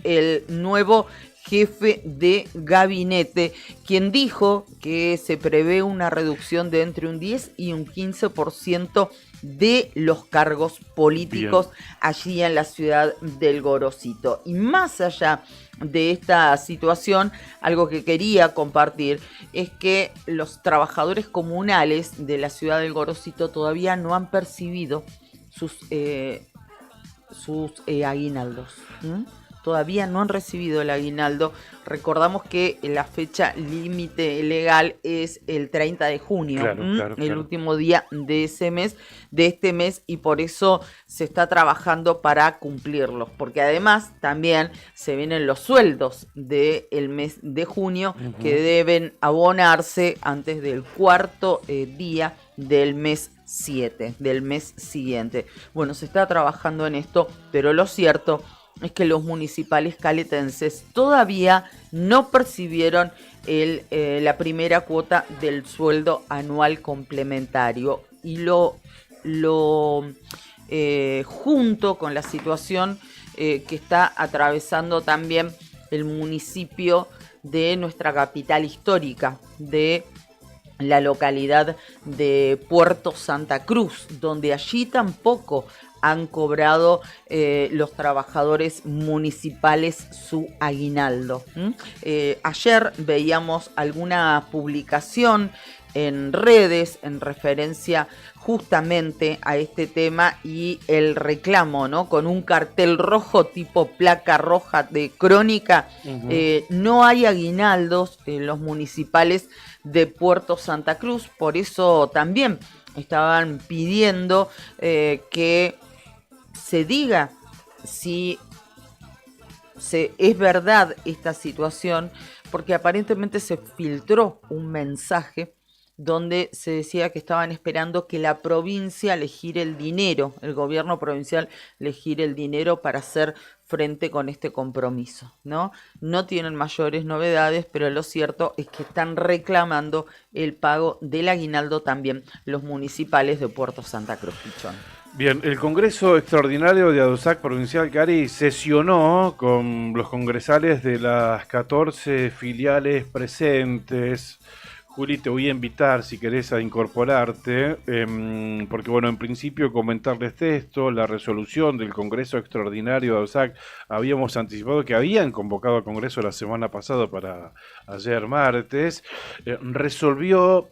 el nuevo jefe de gabinete, quien dijo que se prevé una reducción de entre un 10 y un 15% de los cargos políticos allí en la ciudad del Gorosito. Y más allá de esta situación, algo que quería compartir es que los trabajadores comunales de la ciudad del Gorosito todavía no han percibido sus aguinaldos. Todavía no han recibido el aguinaldo. Recordamos que la fecha límite legal es el 30 de junio, el último día de este mes, y por eso se está trabajando para cumplirlos, porque además también se vienen los sueldos del mes de junio que deben abonarse antes del cuarto día del mes 7, del mes siguiente. Bueno, se está trabajando en esto, pero lo cierto es que los municipales caletenses todavía no percibieron la primera cuota del sueldo anual complementario. y lo junto con la situación que está atravesando también el municipio de nuestra capital histórica, de la localidad de Puerto Santa Cruz, donde allí tampoco han cobrado los trabajadores municipales su aguinaldo. Ayer veíamos alguna publicación en redes en referencia justamente a este tema y el reclamo, ¿no? Con un cartel rojo tipo placa roja de Crónica. No hay aguinaldos en los municipales de Puerto Santa Cruz, por eso también estaban pidiendo que se diga si es verdad esta situación, porque aparentemente se filtró un mensaje donde se decía que estaban esperando que la provincia le gire el dinero, el gobierno provincial le gire el dinero para hacer frente con este compromiso, ¿no? No tienen mayores novedades, pero lo cierto es que están reclamando el pago del aguinaldo también los municipales de Puerto Santa Cruz, Pichón.
Bien, el Congreso Extraordinario de ADUSAC Provincial, Cari, sesionó con los congresales de las 14 filiales presentes. Juli, te voy a invitar, si querés, a incorporarte, porque, bueno, en principio comentarles esto, la resolución del Congreso Extraordinario de ADUSAC, habíamos anticipado que habían convocado al Congreso la semana pasada para ayer martes, resolvió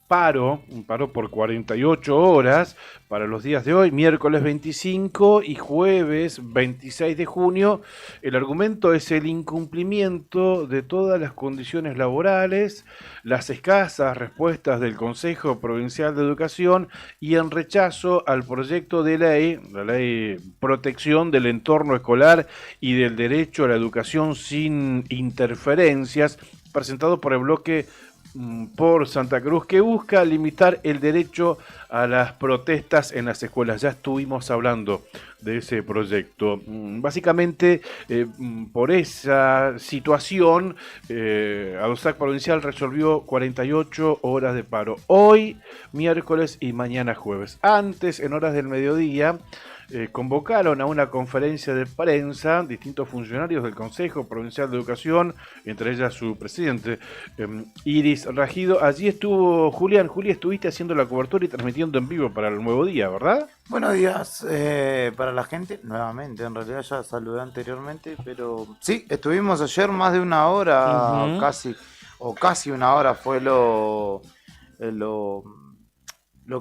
un paro por 48 horas para los días de hoy, miércoles 25 y jueves 26 de junio. El argumento es el incumplimiento de todas las condiciones laborales, las escasas respuestas del Consejo Provincial de Educación y en rechazo al proyecto de ley, la ley Protección del Entorno Escolar y del Derecho a la Educación sin Interferencias, presentado por el bloque por Santa Cruz, que busca limitar el derecho a las protestas en las escuelas. Ya estuvimos hablando de ese proyecto. Básicamente, por esa situación, ADUSAC Provincial resolvió 48 horas de paro. Hoy, miércoles y mañana jueves. Antes, en horas del mediodía, convocaron a una conferencia de prensa distintos funcionarios del Consejo Provincial de Educación, entre ellas su presidente, Iris Ragido. Allí estuvo Julián. Juli, estuviste haciendo la cobertura y transmitiendo en vivo para el Nuevo Día, ¿verdad?
Buenos días para la gente, nuevamente, en realidad ya saludé anteriormente, pero sí, estuvimos ayer más de una hora, casi una hora fue lo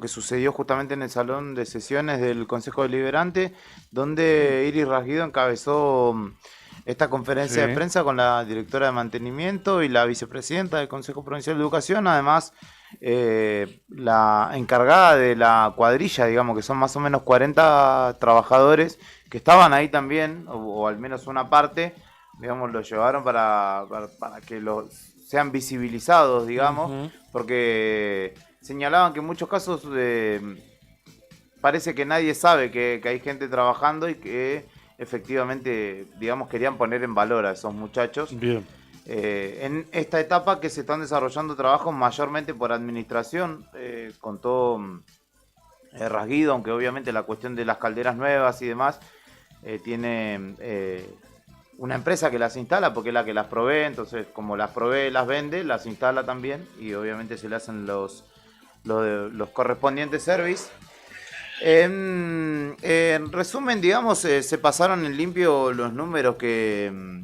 que sucedió justamente en el salón de sesiones del Consejo Deliberante, donde Iris Ragido encabezó esta conferencia de prensa con la directora de mantenimiento y la vicepresidenta del Consejo Provincial de Educación, además la encargada de la cuadrilla, digamos que son más o menos 40 trabajadores que estaban ahí también, o al menos una parte, digamos, lo llevaron para que sean visibilizados, digamos, porque señalaban que en muchos casos parece que nadie sabe que hay gente trabajando y que efectivamente, digamos, querían poner en valor a esos muchachos.
Bien.
En esta etapa que se están desarrollando trabajos mayormente por administración, con todo Rasguido, aunque obviamente la cuestión de las calderas nuevas y demás tiene una empresa que las instala porque es la que las provee, entonces como las provee, las vende, las instala también y obviamente se le hacen los correspondientes service. En resumen, digamos, se pasaron en limpio los números que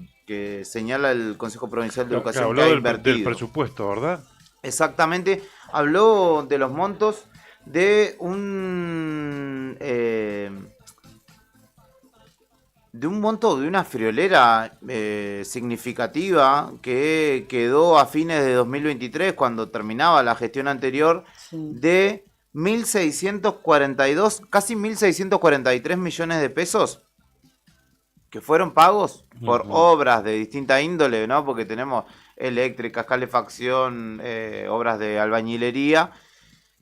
señala el Consejo Provincial de Educación.
Habló del presupuesto, ¿verdad?
Exactamente, habló de los montos de un monto de una friolera significativa que quedó a fines de 2023, cuando terminaba la gestión anterior, de 1.642, casi 1.643 millones de pesos que fueron pagos por obras de distinta índole, ¿no? Porque tenemos eléctricas, calefacción, obras de albañilería,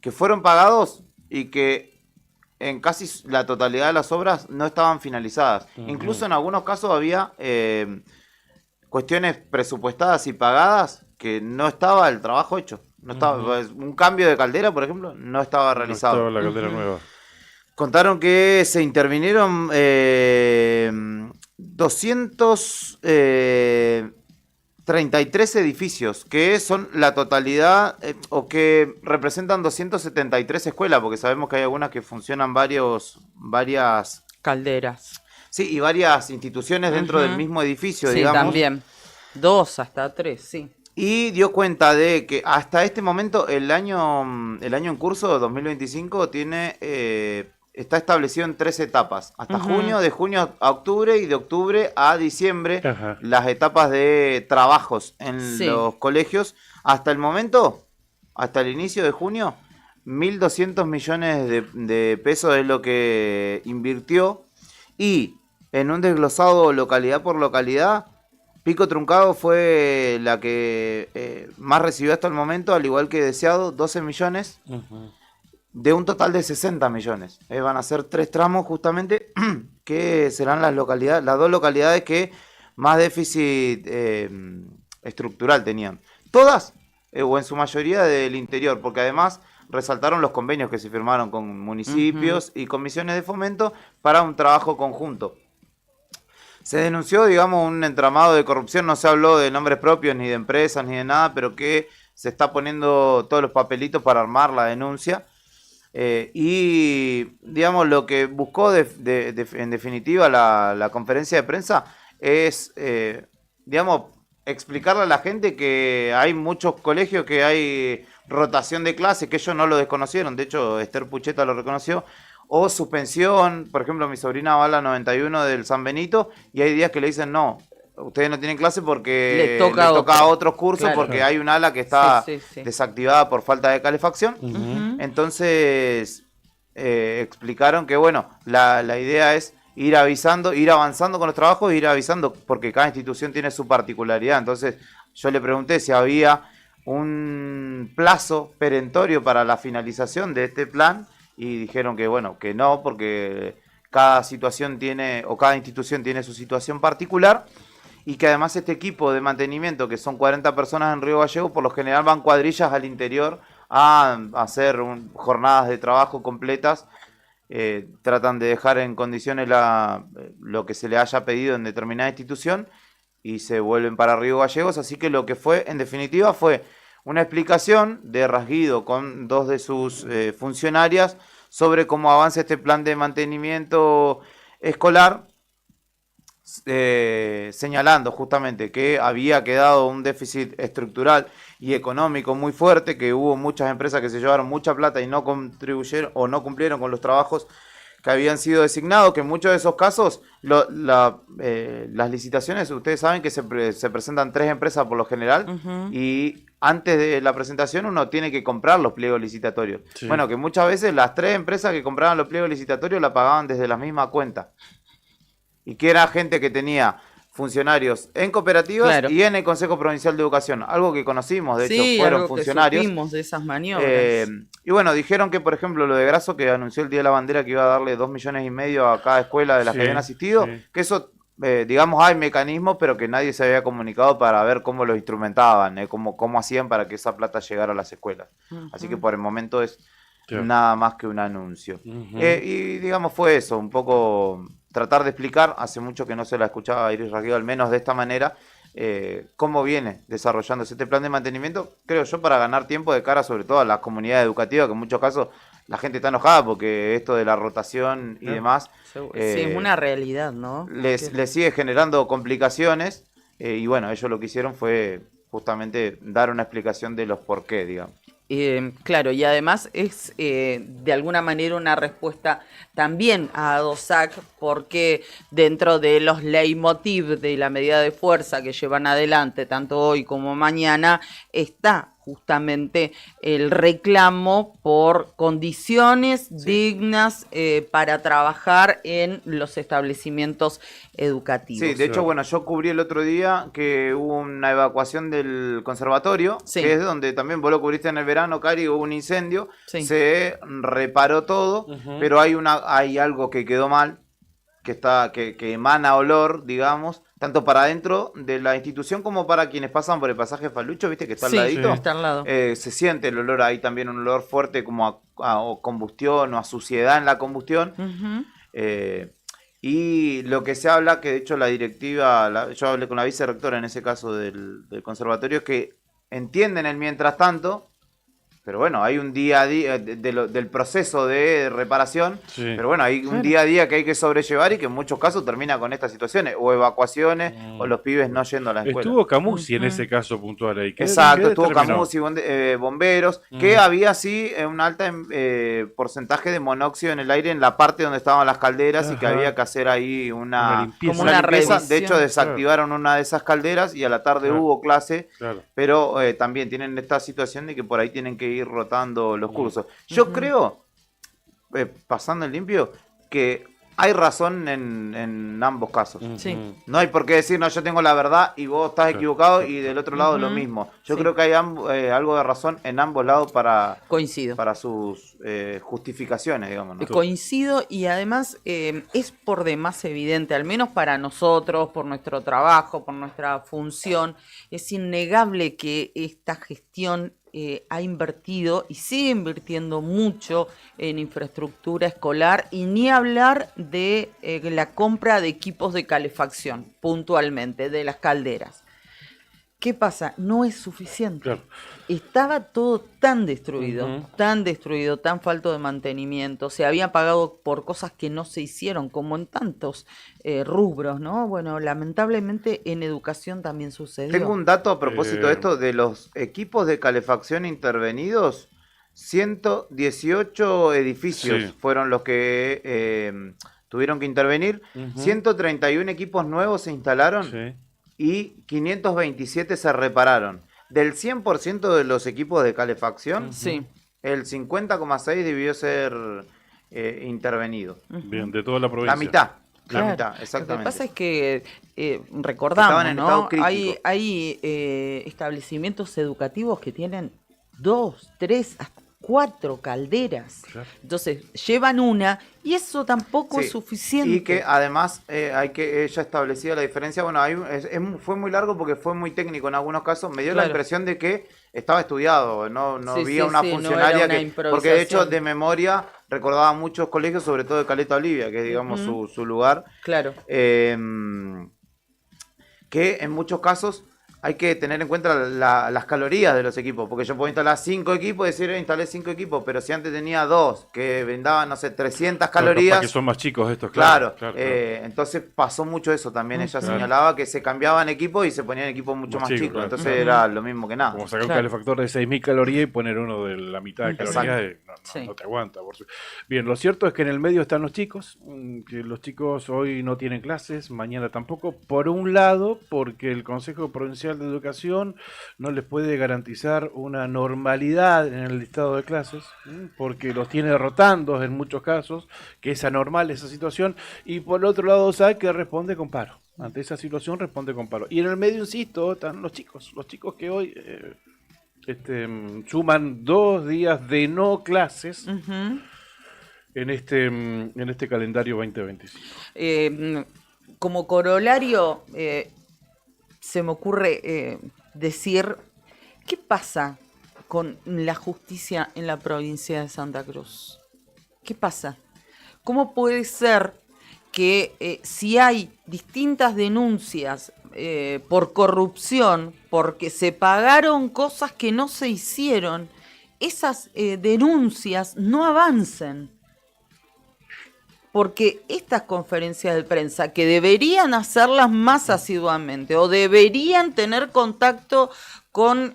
que fueron pagados y que en casi la totalidad de las obras no estaban finalizadas. Incluso en algunos casos había cuestiones presupuestadas y pagadas que no estaba el trabajo hecho. No estaba, pues, un cambio de caldera, por ejemplo, no estaba realizado.
No estaba la caldera nueva.
Contaron que se intervinieron 233 edificios, que son la totalidad, o que representan 273 escuelas, porque sabemos que hay algunas que funcionan varias
calderas.
Sí, y varias instituciones dentro del mismo edificio,
sí,
digamos.
También. 2 hasta 3, sí.
Y dio cuenta de que hasta este momento el año en curso, 2025, está establecido en 3 etapas. Hasta junio, de junio a octubre y de octubre a diciembre, las etapas de trabajos en los colegios. Hasta el momento, hasta el inicio de junio, 1.200 millones de pesos es lo que invirtió. Y en un desglosado localidad por localidad, Pico Truncado fue la que más recibió hasta el momento, al igual que Deseado, 12 millones. De un total de 60 millones. Van a ser 3 tramos justamente que serán las dos localidades que más déficit estructural tenían. Todas, o en su mayoría, del interior, porque además resaltaron los convenios que se firmaron con municipios y comisiones de fomento para un trabajo conjunto. Se denunció, digamos, un entramado de corrupción, no se habló de nombres propios, ni de empresas, ni de nada, pero que se está poniendo todos los papelitos para armar la denuncia. Y digamos lo que buscó en definitiva la conferencia de prensa es digamos explicarle a la gente que hay muchos colegios que hay rotación de clases, que ellos no lo desconocieron, de hecho Esther Pucheta lo reconoció, o suspensión. Por ejemplo, mi sobrina va a la 91 del San Benito y hay días que le dicen no, ustedes no tienen clase porque le toca a otros cursos, porque hay un ala que está desactivada por falta de calefacción. Entonces explicaron que bueno, la idea es ir avisando, ir avanzando con los trabajos, ir avisando, porque cada institución tiene su particularidad. Entonces yo le pregunté si había un plazo perentorio para la finalización de este plan y dijeron que bueno, que no, porque cada situación tiene, o cada institución tiene su situación particular. Y que además este equipo de mantenimiento, que son 40 personas en Río Gallegos, por lo general van cuadrillas al interior a hacer jornadas de trabajo completas. Tratan de dejar en condiciones lo que se le haya pedido en determinada institución y se vuelven para Río Gallegos. Así que lo que fue, en definitiva, fue una explicación de Rasguido con 2 de sus funcionarias sobre cómo avanza este plan de mantenimiento escolar. Señalando justamente que había quedado un déficit estructural y económico muy fuerte, que hubo muchas empresas que se llevaron mucha plata y no contribuyeron o no cumplieron con los trabajos que habían sido designados, que en muchos de esos casos las licitaciones, ustedes saben que se presentan 3 empresas por lo general, y antes de la presentación uno tiene que comprar los pliegos licitatorios. Bueno, que muchas veces las 3 empresas que compraban los pliegos licitatorios la pagaban desde la misma cuenta. Y que era gente que tenía funcionarios en cooperativas y en el Consejo Provincial de Educación. Algo que conocimos, de hecho, fueron funcionarios.
Que supimos de esas maniobras.
Y bueno, dijeron que, por ejemplo, lo de Grasso, que anunció el Día de la Bandera que iba a darle 2,5 millones a cada escuela de las que habían asistido, que eso, digamos, hay mecanismos, pero que nadie se había comunicado para ver cómo lo instrumentaban, cómo hacían para que esa plata llegara a las escuelas. Así que por el momento es nada más que un anuncio. Y digamos, fue eso, un poco tratar de explicar, hace mucho que no se la escuchaba a Iris Rasguido, al menos de esta manera, cómo viene desarrollándose este plan de mantenimiento, creo yo, para ganar tiempo de cara sobre todo a las comunidades educativas, que en muchos casos la gente está enojada porque esto de la rotación y demás
sí, es una realidad, ¿no?
Les sigue generando complicaciones, y bueno, ellos lo que hicieron fue justamente dar una explicación de los por qué, digamos.
Claro, y además es de alguna manera una respuesta también a ADOSAC, porque dentro de los leitmotiv de la medida de fuerza que llevan adelante tanto hoy como mañana está justamente el reclamo por condiciones dignas para trabajar en los establecimientos educativos.
Sí, de hecho, bueno, yo cubrí el otro día que hubo una evacuación del conservatorio, que es donde también vos lo cubriste en el verano, Cari, hubo un incendio, se reparó todo, pero hay algo que quedó mal, que emana olor, digamos, tanto para dentro de la institución como para quienes pasan por el pasaje Falucho, viste que está al ladito.
Está al lado.
Se siente el olor ahí también, un olor fuerte como a combustión o a suciedad en la combustión. Y lo que se habla, que de hecho la directiva, yo hablé con la vicerrectora en ese caso del conservatorio, es que entienden el mientras tanto, pero bueno, hay un día a día del proceso de reparación, pero bueno, hay un día a día que hay que sobrellevar y que en muchos casos termina con estas situaciones, o evacuaciones, o los pibes no yendo a la escuela.
Estuvo Camusi en ese caso puntual ahí.
Exacto, estuvo Camusi, bomberos, que había sí un alto porcentaje de monóxido en el aire en la parte donde estaban las calderas y que había que hacer ahí una limpieza. De hecho, desactivaron una de esas calderas y a la tarde hubo clase, pero también tienen esta situación de que por ahí tienen que ir rotando los cursos. Yo creo, pasando el limpio, que hay razón en ambos casos. No hay por qué decir, no, yo tengo la verdad y vos estás equivocado y del otro lado lo mismo. Yo creo que hay algo de razón en ambos lados para sus justificaciones, digamos, ¿no?
Coincido, y además es por demás evidente, al menos para nosotros, por nuestro trabajo, por nuestra función, es innegable que esta gestión ha invertido y sigue invirtiendo mucho en infraestructura escolar, y ni hablar de la compra de equipos de calefacción, puntualmente, de las calderas. ¿Qué pasa? No es suficiente. Estaba todo tan destruido, tan falto de mantenimiento. Se había pagado por cosas que no se hicieron, como en tantos rubros, ¿no? Bueno, lamentablemente en educación también sucedió.
Tengo un dato a propósito de esto, de los equipos de calefacción intervenidos. 118 edificios fueron los que tuvieron que intervenir. 131 equipos nuevos se instalaron y 527 se repararon. Del 100% de los equipos de calefacción, el 50,6 debió ser intervenido.
Bien, de toda la provincia.
La mitad. La mitad, exactamente.
Lo que pasa es que recordamos,
en
¿no?
estado crítico.
Hay establecimientos educativos que tienen 2, 3, hasta 4 calderas. Entonces, llevan una y eso tampoco es suficiente.
Y que además ella establecía la diferencia. Bueno, fue muy largo porque fue muy técnico en algunos casos. Me dio la impresión de que estaba estudiado, no había una funcionaria porque de hecho de memoria recordaba muchos colegios, sobre todo de Caleta Olivia, que es digamos su lugar.
Claro.
Que en muchos casos hay que tener en cuenta las calorías de los equipos, porque yo puedo instalar 5 equipos y decir, instalé 5 equipos, pero si antes tenía 2 que brindaban, no sé, 300 calorías.
Que son más chicos estos,
claro. Entonces pasó mucho eso también. Ella señalaba que se cambiaban equipos y se ponían equipos mucho más chicos. Entonces era lo mismo que nada.
Como sacar un calefactor de 6.000 calorías y poner uno de la mitad de calorías, no te aguanta. Bien, lo cierto es que en el medio están los chicos, que los chicos hoy no tienen clases, mañana tampoco. Por un lado, porque el Consejo Provincial de Educación no les puede garantizar una normalidad en el listado de clases, porque los tiene rotando en muchos casos, que es anormal esa situación, y por otro lado sabe que responde con paro. Ante esa situación responde con paro. Y en el medio, insisto, están los chicos que hoy suman 2 días de no clases en este calendario 2025.
Como corolario, se me ocurre decir, ¿qué pasa con la justicia en la provincia de Santa Cruz? ¿Qué pasa? ¿Cómo puede ser que si hay distintas denuncias por corrupción, porque se pagaron cosas que no se hicieron, esas denuncias no avancen? Porque estas conferencias de prensa, que deberían hacerlas más asiduamente o deberían tener contacto con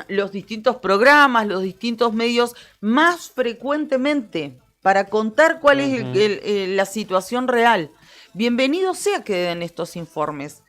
los distintos programas, los distintos medios más frecuentemente para contar cuál es la situación real. Bienvenido sea que den estos informes.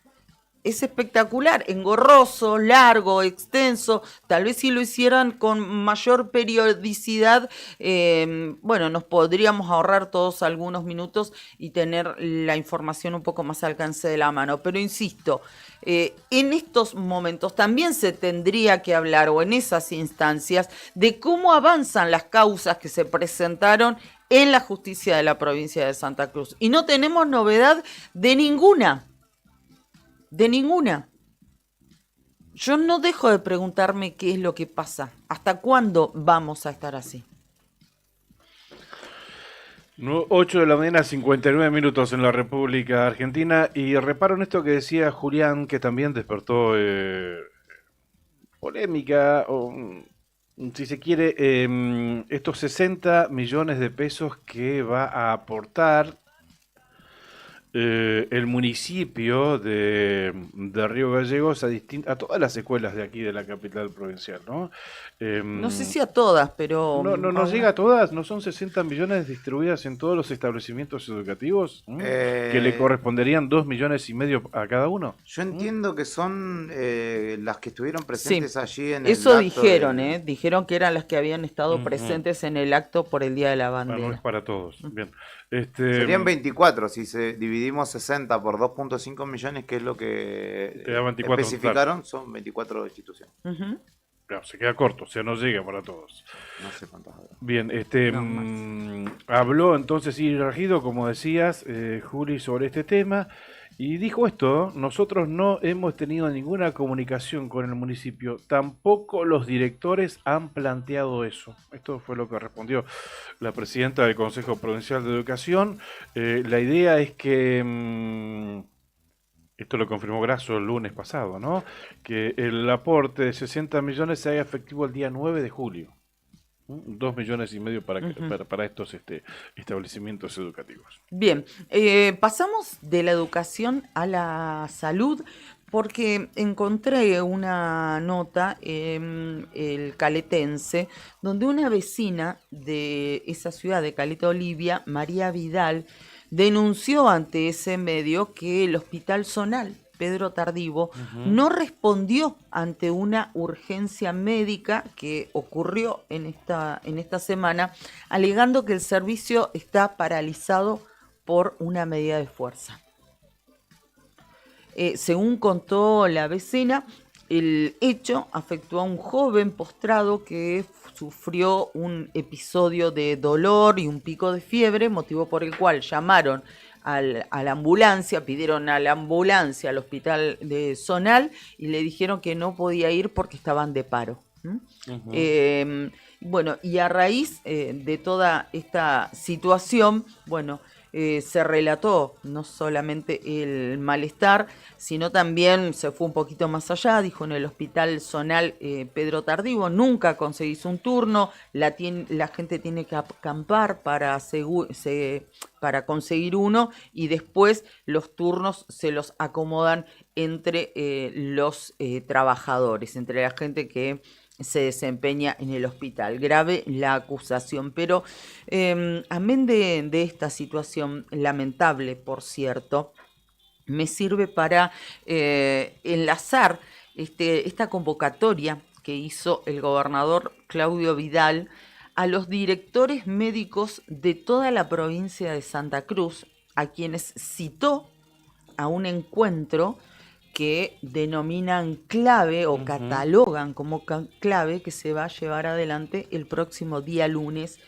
Es espectacular, engorroso, largo, extenso. Tal vez si lo hicieran con mayor periodicidad, nos podríamos ahorrar todos algunos minutos y tener la información un poco más al alcance de la mano. Pero insisto, en estos momentos también se tendría que hablar, o en esas instancias, de cómo avanzan las causas que se presentaron en la justicia de la provincia de Santa Cruz. Y no tenemos novedad de ninguna. De ninguna. Yo no dejo de preguntarme qué es lo que pasa. ¿Hasta cuándo vamos a estar así?
8 de la mañana, 59 minutos en la República Argentina. Y reparo en esto que decía Julián, que también despertó polémica, o si se quiere, estos 60 millones de pesos que va a aportar el municipio de Río Gallegos a todas las escuelas de aquí de la capital provincial, ¿no?
No sé si a todas, pero...
No llega a todas, ¿no son 60 millones distribuidas en todos los establecimientos educativos? Que le corresponderían 2,5 millones a cada uno.
Yo entiendo que son las que estuvieron presentes allí en
eso
el acto
dijeron, dijeron que eran las que habían estado presentes en el acto por el Día de la Bandera.
No es para todos, bien.
Serían 24, si dividimos 60 por 2,5 millones, que es lo que
te da 24,
especificaron,
claro.
Son 24 instituciones.
Claro, se queda corto, o sea, no llega para todos.
No sé cuántos habrá.
Bien, habló entonces Iris Rajido, como decías, Juli, sobre este tema, y dijo esto: nosotros no hemos tenido ninguna comunicación con el municipio, tampoco los directores han planteado eso. Esto fue lo que respondió la presidenta del Consejo Provincial de Educación. La idea es que... esto lo confirmó Grasso el lunes pasado, ¿no? Que el aporte de 60 millones se haga efectivo el día 9 de julio. 2,5 millones para estos establecimientos educativos.
Bien, pasamos de la educación a la salud, porque encontré una nota en el Caletense, donde una vecina de esa ciudad de Caleta Olivia, María Vidal, denunció ante ese medio que el Hospital Zonal Pedro Tardivo no respondió ante una urgencia médica que ocurrió en esta semana, alegando que el servicio está paralizado por una medida de fuerza. Según contó la vecina, el hecho afectó a un joven postrado que sufrió un episodio de dolor y un pico de fiebre, motivo por el cual llamaron a la ambulancia, pidieron a la ambulancia al hospital de Zonal y le dijeron que no podía ir porque estaban de paro. Bueno, y a raíz de toda esta situación, bueno, se relató no solamente el malestar, sino también se fue un poquito más allá. Dijo: en el Hospital Zonal Pedro Tardivo nunca conseguís un turno, la gente tiene que acampar para conseguir uno, y después los turnos se los acomodan entre los trabajadores, entre la gente que se desempeña en el hospital. Grave la acusación, pero amén de esta situación lamentable, por cierto, me sirve para enlazar esta convocatoria que hizo el gobernador Claudio Vidal a los directores médicos de toda la provincia de Santa Cruz, a quienes citó a un encuentro que denominan clave o catalogan como clave, que se va a llevar adelante el próximo día lunes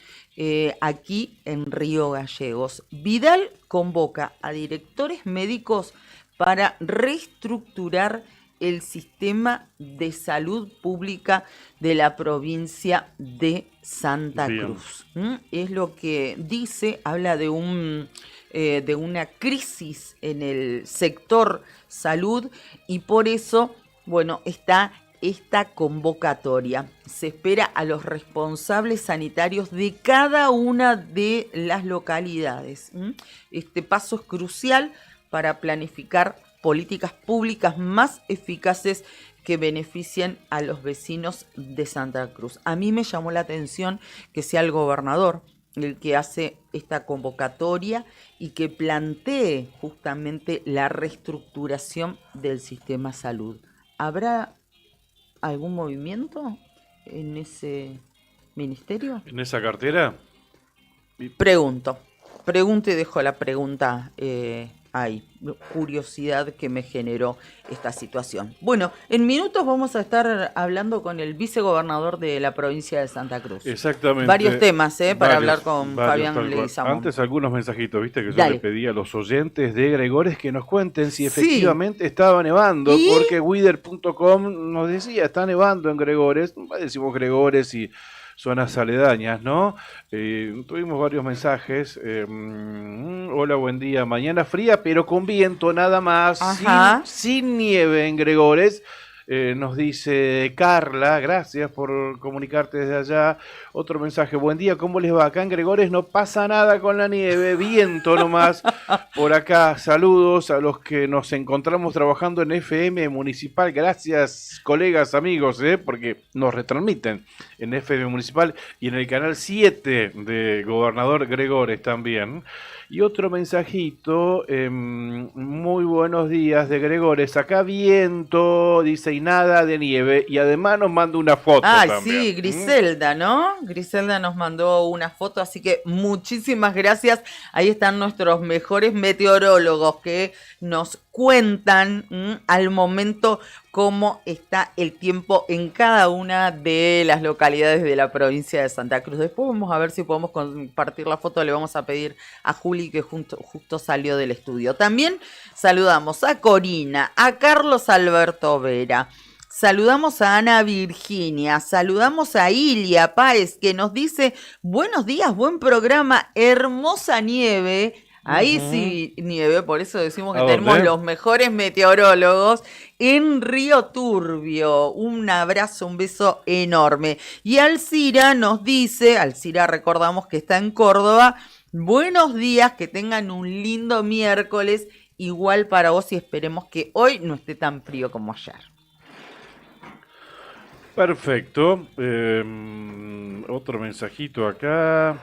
aquí en Río Gallegos. Vidal convoca a directores médicos para reestructurar el sistema de salud pública de la provincia de Santa Cruz. Es lo que dice, habla de una crisis en el sector salud, y por eso, bueno, está esta convocatoria. Se espera a los responsables sanitarios de cada una de las localidades. Este paso es crucial para planificar políticas públicas más eficaces que beneficien a los vecinos de Santa Cruz. A mí me llamó la atención que sea el gobernador el que hace esta convocatoria y que plantee justamente la reestructuración del sistema salud. ¿Habrá algún movimiento en ese ministerio?
¿En esa cartera?
Pregunto y dejo la pregunta hay curiosidad que me generó esta situación. Bueno, en minutos vamos a estar hablando con el vicegobernador de la provincia de Santa Cruz.
Exactamente.
Varios temas, para
Varios,
hablar con Fabián
tal cual.
Leguizamón.
Antes algunos mensajitos, viste, que yo
Dale.
le pedí a los oyentes de Gregores que nos cuenten si
Sí.
efectivamente estaba nevando,
¿Y?
porque Wither.com nos decía, está nevando en Gregores, decimos Gregores y zonas aledañas, ¿no? Tuvimos varios mensajes. Hola, buen día. Mañana fría, pero con viento nada más.
Ajá.
Sin nieve en Gregores. Nos dice Carla, gracias por comunicarte desde allá. Otro mensaje, buen día, ¿cómo les va? Acá en Gregores no pasa nada con la nieve, viento nomás. Por acá, saludos a los que nos encontramos trabajando en FM Municipal. Gracias, colegas, amigos, porque nos retransmiten en FM Municipal y en el canal 7 de Gobernador Gregores también. Y otro mensajito, muy buenos días de Gregores, acá viento, dice, y nada de nieve, y además nos manda una foto también.
Sí, Griselda, ¿no? Griselda nos mandó una foto, así que muchísimas gracias. Ahí están nuestros mejores meteorólogos que nos cuentan al momento cómo está el tiempo en cada una de las localidades de la provincia de Santa Cruz. Después vamos a ver si podemos compartir la foto, le vamos a pedir a Juli que justo salió del estudio. También saludamos a Corina, a Carlos Alberto Vera, saludamos a Ana Virginia, saludamos a Ilia Páez que nos dice, buenos días, buen programa, hermosa nieve. Ahí sí, nieve, por eso decimos que tenemos los mejores meteorólogos en Río Turbio. Un abrazo, un beso enorme. Y Alcira nos dice, Alcira recordamos que está en Córdoba, buenos días, que tengan un lindo miércoles, igual para vos y esperemos que hoy no esté tan frío como ayer.
Perfecto. Otro mensajito acá.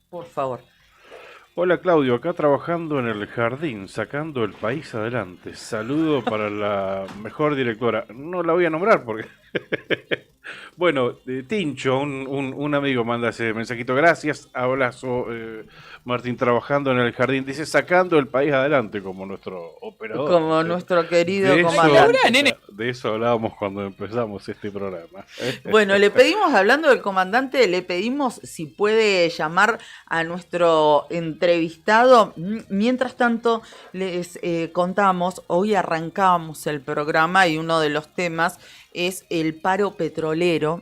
Por favor.
Hola Claudio, acá trabajando en el jardín, sacando el país adelante. Saludo para la mejor directora. No la voy a nombrar porque... Bueno, Tincho, un amigo manda ese mensajito. Gracias, abrazo, Martín, trabajando en el jardín. Dice, sacando el país adelante, como nuestro operador.
Como nuestro querido comandante.
De eso hablábamos cuando empezamos este programa.
Bueno, le pedimos, hablando del comandante, le pedimos si puede llamar a nuestro entrevistado. Mientras tanto, les contamos, hoy arrancábamos el programa y uno de los temas es el paro petrolero,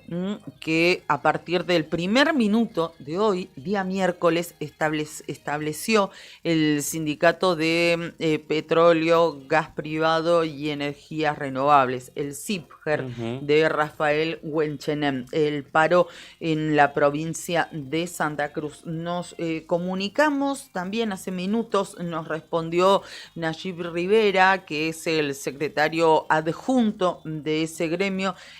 que a partir del primer minuto de hoy, día miércoles, estableció el Sindicato de Petróleo, Gas Privado y Energías Renovables, el SIPGER, de Rafael Huenchenem, el paro en la provincia de Santa Cruz. Nos comunicamos también hace minutos, nos respondió Nayib Rivera, que es el secretario adjunto de ese gremio.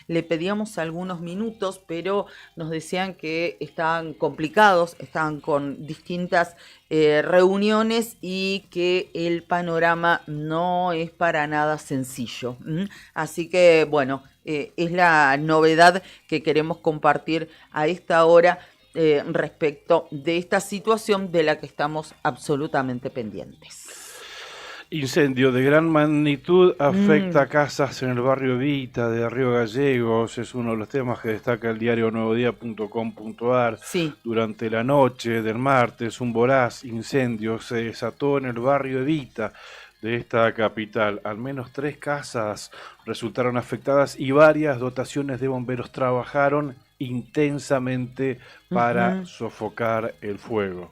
Le pedíamos algunos minutos, pero nos decían que estaban complicados, estaban con distintas reuniones y que el panorama no es para nada sencillo. Así que, bueno, es la novedad que queremos compartir a esta hora respecto de esta situación de la que estamos absolutamente pendientes.
Incendio de gran magnitud afecta casas en el barrio Evita de Río Gallegos. Es uno de los temas que destaca el diario nuevodía.com.ar.
Sí.
Durante la noche del martes, un voraz incendio se desató en el barrio Evita de esta capital. Al menos 3 casas resultaron afectadas y varias dotaciones de bomberos trabajaron intensamente para sofocar el fuego.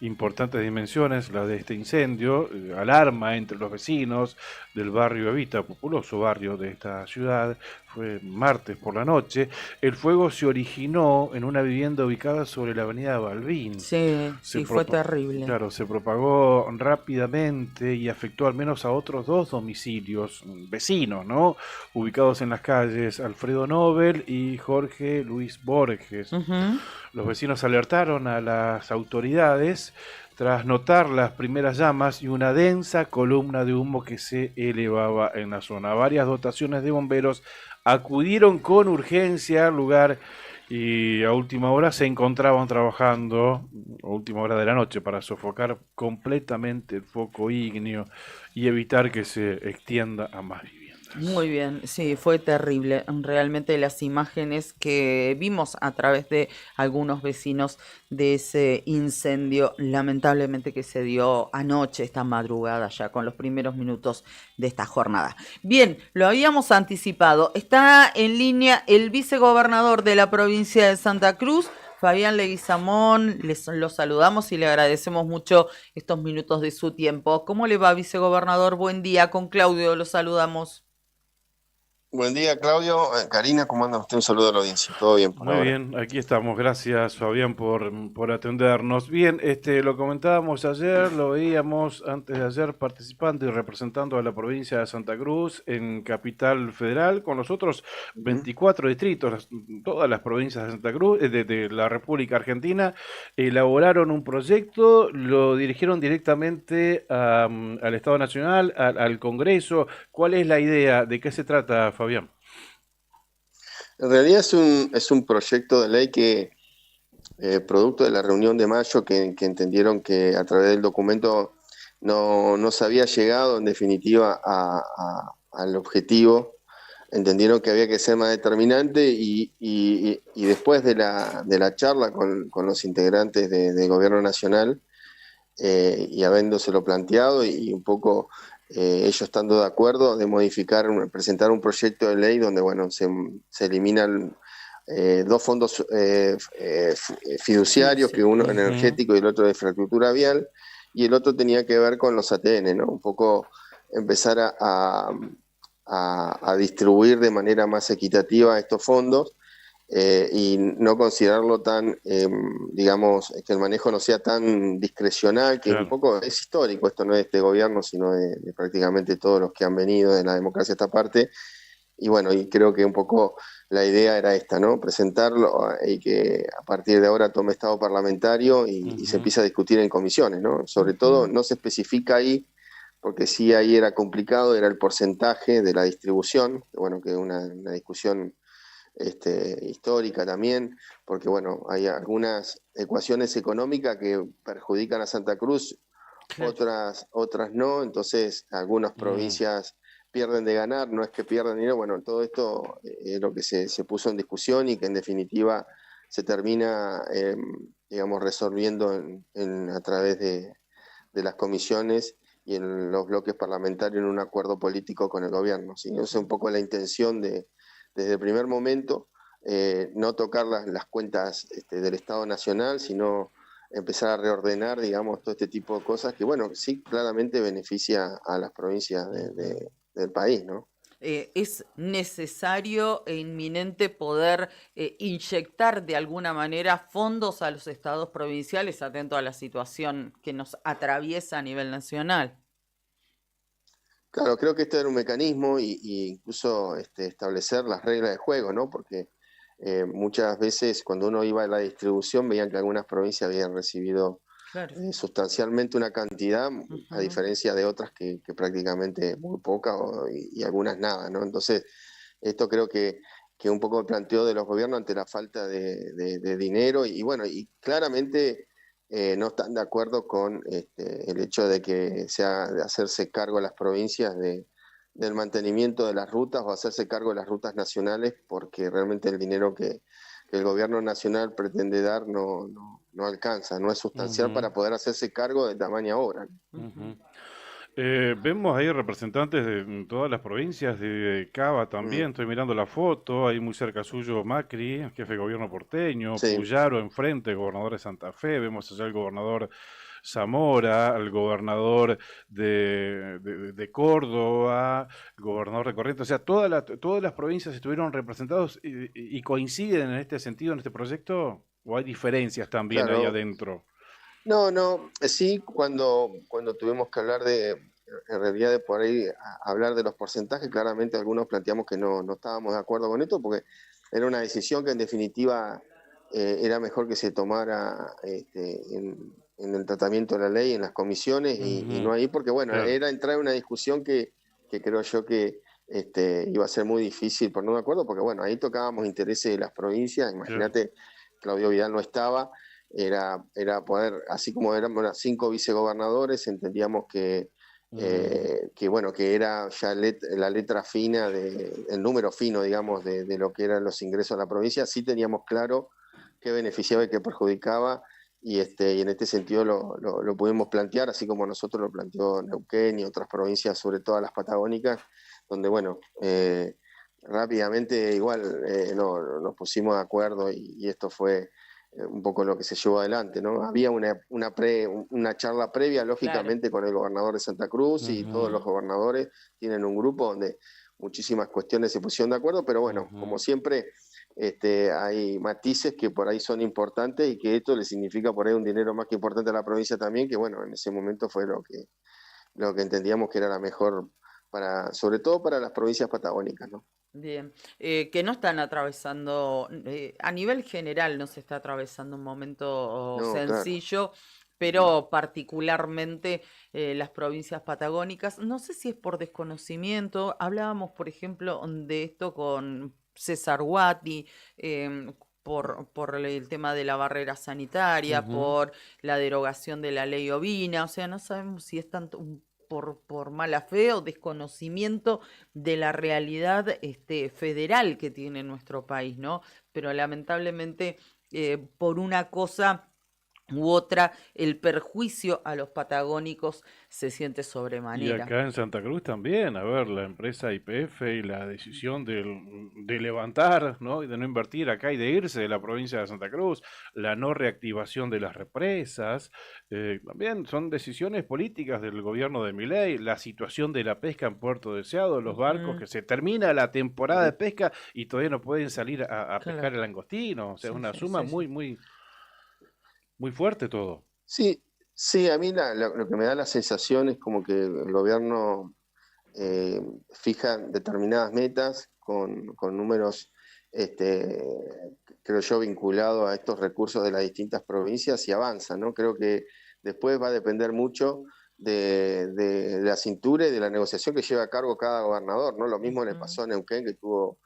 Importantes dimensiones las de este incendio, alarma entre los vecinos del barrio Evita, populoso barrio de esta ciudad. Fue martes por la noche. El fuego se originó en una vivienda ubicada sobre la avenida Balbín.
Sí, fue terrible.
Claro, se propagó rápidamente y afectó al menos a otros 2 domicilios vecinos, ¿no? Ubicados en las calles Alfredo Nobel y Jorge Luis Borges. Los vecinos alertaron a las autoridades tras notar las primeras llamas y una densa columna de humo que se elevaba en la zona. Varias dotaciones de bomberos acudieron con urgencia al lugar y a última hora se encontraban trabajando, a última hora de la noche, para sofocar completamente el foco ígneo y evitar que se extienda a más viviendas.
Muy bien, sí, fue terrible. Realmente las imágenes que vimos a través de algunos vecinos de ese incendio, lamentablemente que se dio anoche, esta madrugada ya, con los primeros minutos de esta jornada. Bien, lo habíamos anticipado. Está en línea el vicegobernador de la provincia de Santa Cruz, Fabián Leguizamón. Lo saludamos y le agradecemos mucho estos minutos de su tiempo. ¿Cómo le va, vicegobernador? Buen día, con Claudio lo saludamos.
Buen día, Claudio. Karina, ¿cómo anda usted? Un saludo a la audiencia. ¿Todo bien por
Muy
ahora?
bien, aquí estamos. Gracias, Fabián, por atendernos. Bien, lo comentábamos ayer, lo veíamos antes de ayer participando y representando a la provincia de Santa Cruz en Capital Federal, con los otros 24 distritos, todas las provincias de Santa Cruz, de la República Argentina, elaboraron un proyecto, lo dirigieron directamente al Estado Nacional, al Congreso. ¿Cuál es la idea? ¿De qué se trata, Fabián?
En realidad es un proyecto de ley que, producto de la reunión de mayo, que entendieron que a través del documento no se había llegado en definitiva al objetivo, entendieron que había que ser más determinante y después de la charla con los integrantes del gobierno nacional, y habiéndoselo planteado y un poco ellos estando de acuerdo de presentar un proyecto de ley donde se eliminan dos fondos fiduciarios, que uno energético y el otro de infraestructura vial, y el otro tenía que ver con los ATN, ¿no? Un poco empezar a distribuir de manera más equitativa estos fondos, y no considerarlo tan, digamos, que el manejo no sea tan discrecional, que un poco es histórico, esto no es de este gobierno, sino de prácticamente todos los que han venido de la democracia a esta parte, y bueno, y creo que un poco la idea era esta, ¿no? Presentarlo y que a partir de ahora tome estado parlamentario y se empiece a discutir en comisiones, ¿no? Sobre todo no se especifica ahí, porque sí ahí era complicado, era el porcentaje de la distribución, bueno, que es una discusión histórica también, porque bueno, hay algunas ecuaciones económicas que perjudican a Santa Cruz, otras no, entonces algunas provincias pierden de ganar, no es que pierdan dinero, bueno, todo esto es lo que se puso en discusión y que en definitiva se termina, digamos, resolviendo a través de las comisiones y en los bloques parlamentarios en un acuerdo político con el gobierno, ¿sí? Esa es un poco la intención desde el primer momento, no tocar las cuentas del Estado Nacional, sino empezar a reordenar, digamos, todo este tipo de cosas que, bueno, sí, claramente beneficia a las provincias del país, ¿no?
Es necesario e inminente poder inyectar de alguna manera fondos a los estados provinciales, atento a la situación que nos atraviesa a nivel nacional.
Claro, creo que este era un mecanismo y incluso establecer las reglas de juego, ¿no? Porque muchas veces cuando uno iba a la distribución veían que algunas provincias habían recibido sustancialmente una cantidad, a diferencia de otras que prácticamente muy poca y algunas nada, ¿no? Entonces, esto creo que un poco el planteo de los gobiernos ante la falta de dinero y bueno, y claramente no están de acuerdo con el hecho de que de hacerse cargo a las provincias del mantenimiento de las rutas o hacerse cargo de las rutas nacionales, porque realmente el dinero que el gobierno nacional pretende dar no alcanza, no es sustancial para poder hacerse cargo de tamaña obra.
Vemos ahí representantes de todas las provincias, de Cava también, estoy mirando la foto, ahí muy cerca suyo Macri, jefe de gobierno porteño, Puyaro enfrente, gobernador de Santa Fe, vemos allá el gobernador Zamora, el gobernador de Córdoba, el gobernador de Corrientes, o sea, todas las provincias estuvieron representados y coinciden en este sentido, en este proyecto, ¿o hay diferencias también ahí adentro?
No, sí, cuando tuvimos que hablar en realidad de por ahí, hablar de los porcentajes, claramente algunos planteamos que no estábamos de acuerdo con esto, porque era una decisión que en definitiva era mejor que se tomara en el tratamiento de la ley, en las comisiones, y no ahí, porque bueno, era entrar en una discusión que creo yo que iba a ser muy difícil ponernos de acuerdo, porque bueno, ahí tocábamos intereses de las provincias. Imagínate, Claudio Vidal no estaba, era poder, así como éramos 5 vicegobernadores, entendíamos que bueno, que era ya la letra fina, el número fino, digamos, de lo que eran los ingresos a la provincia. Sí teníamos claro qué beneficiaba y qué perjudicaba, y en este sentido lo pudimos plantear, así como nosotros lo planteó Neuquén y otras provincias, sobre todo las patagónicas, donde, bueno, rápidamente igual nos pusimos de acuerdo, y esto fue un poco lo que se llevó adelante, ¿no? Había una charla previa, lógicamente, con el gobernador de Santa Cruz, y todos los gobernadores tienen un grupo donde muchísimas cuestiones se pusieron de acuerdo, pero bueno, como siempre, hay matices que por ahí son importantes, y que esto le significa por ahí un dinero más que importante a la provincia también, que bueno, en ese momento fue lo que entendíamos que era la mejor, sobre todo para las provincias patagónicas, ¿no?
Bien, que no están atravesando, a nivel general no se está atravesando un momento sencillo, pero particularmente las provincias patagónicas. No sé si es por desconocimiento. Hablábamos, por ejemplo, de esto con César Guati, por el tema de la barrera sanitaria, por la derogación de la ley ovina. O sea, no sabemos si es tanto por mala fe o desconocimiento de la realidad federal que tiene nuestro país, ¿no? Pero lamentablemente, por una cosa u otra, el perjuicio a los patagónicos se siente sobremanera.
Y acá en Santa Cruz también, a ver, la empresa YPF y la decisión de levantar, ¿no? Y de no invertir acá y de irse de la provincia de Santa Cruz, la no reactivación de las represas, también son decisiones políticas del gobierno de Milei, la situación de la pesca en Puerto Deseado, los barcos, que se termina la temporada de pesca y todavía no pueden salir a pescar el langostino, o sea, una suma muy fuerte todo.
Sí, a mí lo que me da la sensación es como que el gobierno fija determinadas metas con números, creo yo, vinculados a estos recursos de las distintas provincias, y avanza, ¿no? Creo que después va a depender mucho de la cintura y de la negociación que lleva a cargo cada gobernador, ¿no? Lo mismo le pasó a Neuquén, que tuvo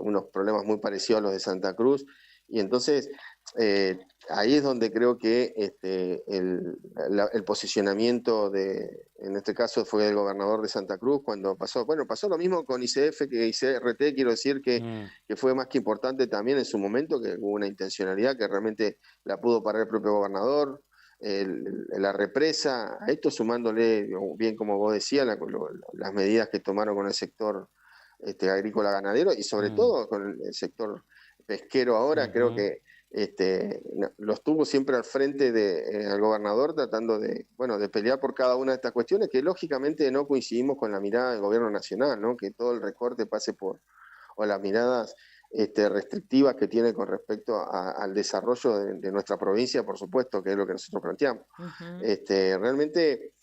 unos problemas muy parecidos a los de Santa Cruz, y entonces ahí es donde creo que el posicionamiento en este caso fue del gobernador de Santa Cruz cuando pasó lo mismo con ICF que ICRT, quiero decir que fue más que importante también en su momento, que hubo una intencionalidad que realmente la pudo parar el propio gobernador, la represa, a esto sumándole, bien como vos decías, las medidas que tomaron con el sector agrícola ganadero, y sobre todo con el sector pesquero ahora. Creo que los tuvo siempre al frente al gobernador, tratando de pelear por cada una de estas cuestiones, que lógicamente no coincidimos con la mirada del gobierno nacional, ¿no? Que todo el recorte pase o las miradas restrictivas que tiene con respecto al desarrollo de nuestra provincia, por supuesto, que es lo que nosotros planteamos. Realmente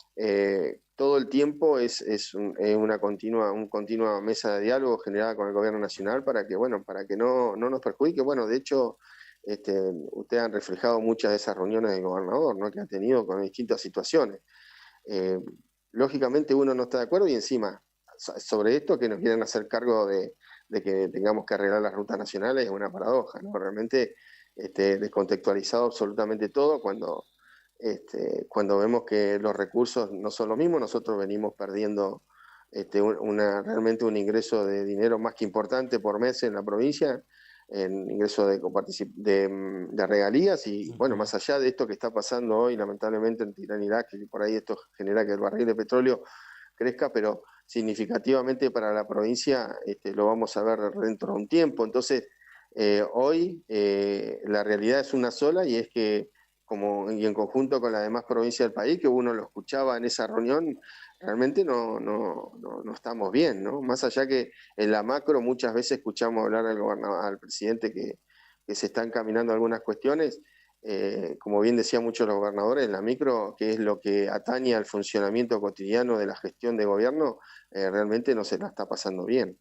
todo el tiempo es una continua mesa de diálogo generada con el gobierno nacional para que no nos perjudique. Bueno, de hecho, ustedes han reflejado muchas de esas reuniones del gobernador, ¿no? Que ha tenido con distintas situaciones. Lógicamente uno no está de acuerdo, y encima, sobre esto, que nos quieren hacer cargo de que tengamos que arreglar las rutas nacionales, es una paradoja, ¿no? Realmente descontextualizado absolutamente todo cuando vemos que los recursos no son lo mismo. Nosotros venimos perdiendo realmente un ingreso de dinero más que importante por mes en la provincia, en ingreso de regalías, y bueno, más allá de esto que está pasando hoy lamentablemente en Irán y Irak, que por ahí esto genera que el barril de petróleo crezca, pero significativamente para la provincia lo vamos a ver dentro de un tiempo. Entonces hoy la realidad es una sola, y es que y en conjunto con las demás provincias del país, que uno lo escuchaba en esa reunión, realmente no estamos bien, ¿no? Más allá que en la macro muchas veces escuchamos hablar al presidente que se están caminando algunas cuestiones, como bien decían muchos los gobernadores, en la micro, que es lo que atañe al funcionamiento cotidiano de la gestión de gobierno, realmente no se la está pasando bien.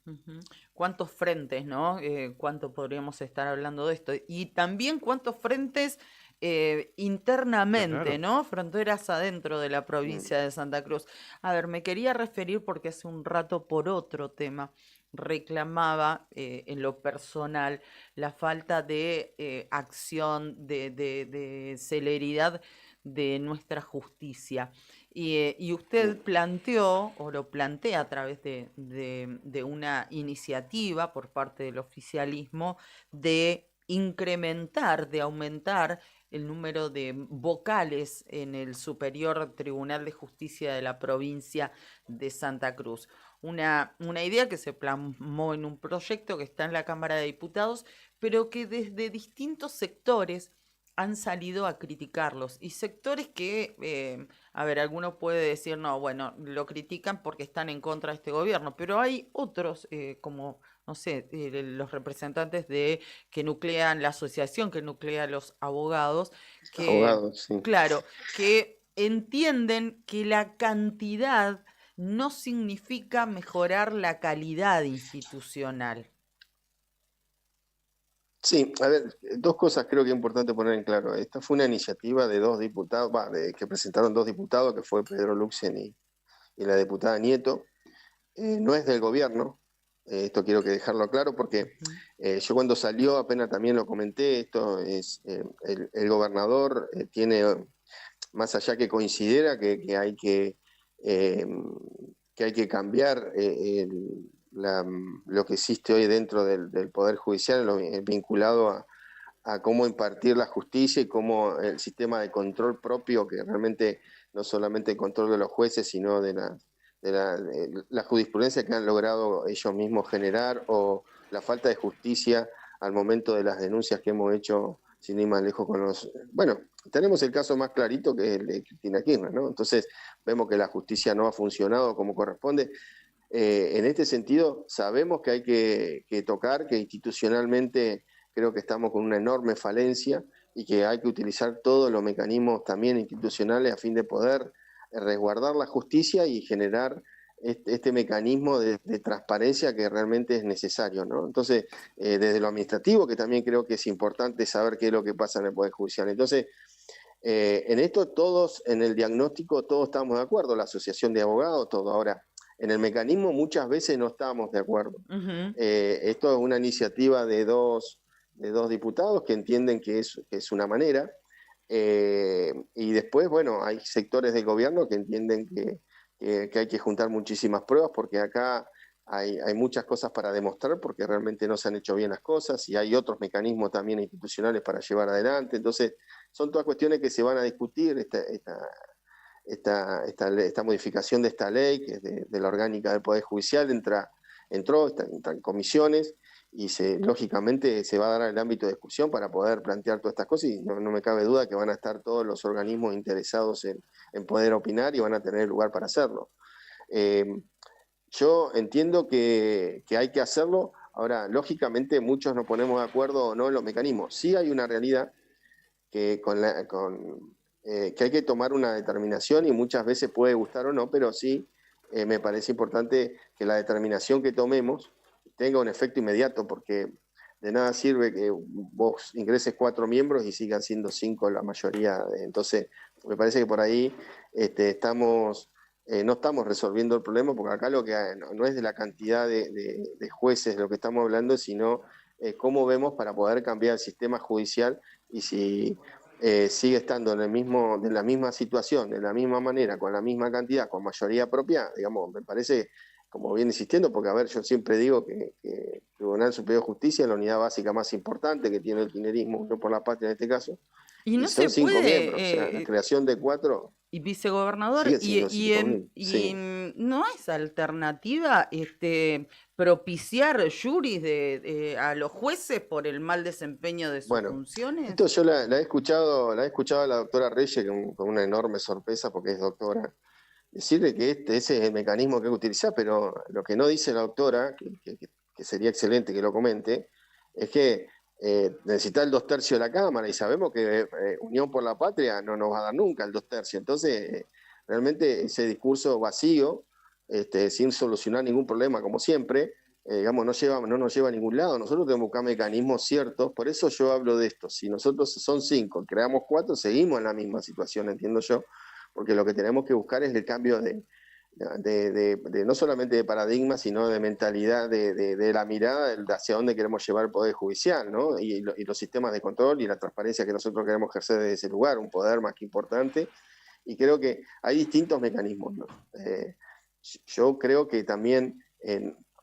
¿Cuántos frentes, no? ¿Cuánto podríamos estar hablando de esto? Y también cuántos frentes internamente,
Claro.
¿no? Fronteras adentro de la provincia de Santa Cruz. A ver, me quería referir porque hace un rato por otro tema reclamaba en lo personal la falta de acción, de celeridad de nuestra justicia. Y usted planteó, o lo plantea a través de una iniciativa por parte del oficialismo de incrementar, de aumentar el número de vocales en el Superior Tribunal de Justicia de la provincia de Santa Cruz. Una idea que se plasmó en un proyecto que está en la Cámara de Diputados, pero que desde distintos sectores han salido a criticarlos. Y sectores que, a ver, alguno puede decir, no, bueno, lo critican porque están en contra de este gobierno, pero hay otros, como, no sé, los representantes de que nuclean la asociación, que nuclea a los abogados, que,
Abogados, sí.
claro, que entienden que la cantidad no significa mejorar la calidad institucional.
Sí, a ver, dos cosas creo que es importante poner en claro. Esta fue una iniciativa de dos diputados, que presentaron dos diputados, que fue Pedro Luxen y la diputada Nieto. No es del gobierno, esto quiero que dejarlo claro porque yo cuando salió apenas también lo comenté, esto es, el gobernador tiene, más allá que considera que hay que cambiar lo que existe hoy dentro del Poder Judicial, vinculado a cómo impartir la justicia y cómo el sistema de control propio, que realmente no solamente el control de los jueces, sino de la jurisprudencia que han logrado ellos mismos generar, o la falta de justicia al momento de las denuncias que hemos hecho, sin ir más lejos con los... Bueno, tenemos el caso más clarito, que es el de Cristina Kirchner, ¿no? Entonces vemos que la justicia no ha funcionado como corresponde. En este sentido, sabemos que hay que tocar, que institucionalmente creo que estamos con una enorme falencia y que hay que utilizar todos los mecanismos también institucionales a fin de poder resguardar la justicia y generar este mecanismo de transparencia que realmente es necesario, ¿no? Entonces, desde lo administrativo, que también creo que es importante saber qué es lo que pasa en el Poder Judicial. Entonces, en esto todos, en el diagnóstico, todos estamos de acuerdo, la Asociación de Abogados, todo. Ahora, en el mecanismo muchas veces no estamos de acuerdo. Esto es una iniciativa de dos diputados que entienden que es una manera, y después, bueno, hay sectores del gobierno que entienden que hay que juntar muchísimas pruebas, porque acá hay muchas cosas para demostrar, porque realmente no se han hecho bien las cosas, y hay otros mecanismos también institucionales para llevar adelante. Entonces, son todas cuestiones que se van a discutir. Esta modificación de esta ley, que es de la orgánica del Poder Judicial, entra en comisiones, y lógicamente se va a dar el ámbito de discusión para poder plantear todas estas cosas, y no me cabe duda que van a estar todos los organismos interesados en poder opinar y van a tener lugar para hacerlo. Yo entiendo que hay que hacerlo. Ahora, lógicamente muchos nos ponemos de acuerdo o no en los mecanismos. Sí hay una realidad que que hay que tomar una determinación, y muchas veces puede gustar o no, pero sí me parece importante que la determinación que tomemos tenga un efecto inmediato, porque de nada sirve que vos ingreses 4 miembros y sigan siendo 5 la mayoría. Entonces, me parece que por ahí no estamos resolviendo el problema, porque acá lo que no es de la cantidad de jueces lo que estamos hablando, sino cómo vemos para poder cambiar el sistema judicial, y si sigue estando en la misma situación, de la misma manera, con la misma cantidad, con mayoría propia, digamos, me parece, como viene insistiendo, porque a ver, yo siempre digo que el Tribunal Superior de Justicia es la unidad básica más importante que tiene el kirchnerismo, Unión por la Patria en este caso.
Y no
son
se
5
puede,
miembros, o sea, la creación de 4...
Y vicegobernador,
Sigue siendo 5.000, sí.
¿No es alternativa propiciar juris a los jueces por el mal desempeño de sus funciones?
Esto yo la he escuchado a la doctora Reyes con una enorme sorpresa, porque es doctora, decirle que ese es el mecanismo que hay que utilizar, pero lo que no dice la doctora, que sería excelente que lo comente, es que necesita el 2/3 de la Cámara, y sabemos que Unión por la Patria no nos va a dar nunca el 2/3. Entonces, realmente ese discurso vacío, sin solucionar ningún problema, como siempre, digamos, no nos lleva a ningún lado. Nosotros tenemos que buscar mecanismos ciertos, por eso yo hablo de esto. Si nosotros son 5, creamos 4, seguimos en la misma situación, entiendo yo, porque lo que tenemos que buscar es el cambio de no solamente de paradigma, sino de mentalidad, de la mirada de hacia dónde queremos llevar el Poder Judicial, ¿no? Y los sistemas de control y la transparencia que nosotros queremos ejercer desde ese lugar, un poder más que importante. Y creo que hay distintos mecanismos, ¿no? Yo creo que también,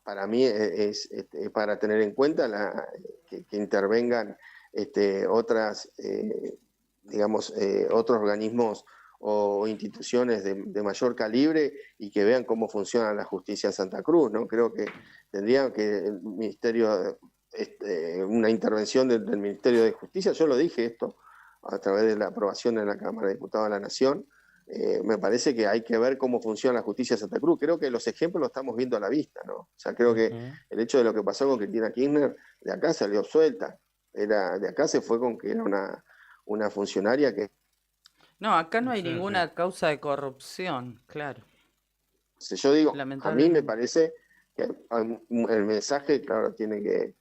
para mí, es para tener en cuenta que intervengan otras, digamos, otros organismos o instituciones de mayor calibre y que vean cómo funciona la justicia en Santa Cruz, ¿no? Creo que tendría que el Ministerio, una intervención del Ministerio de Justicia, yo lo dije esto, a través de la aprobación en la Cámara de Diputados de la Nación. Me parece que hay que ver cómo funciona la justicia de Santa Cruz. Creo que los ejemplos los estamos viendo a la vista, ¿no? O sea, creo que el hecho de lo que pasó con Cristina Kirchner, de acá salió suelta. De acá se fue con que era una funcionaria que...
No, acá no hay ninguna causa de corrupción, claro.
Yo digo, a mí me parece que el mensaje, claro, tiene que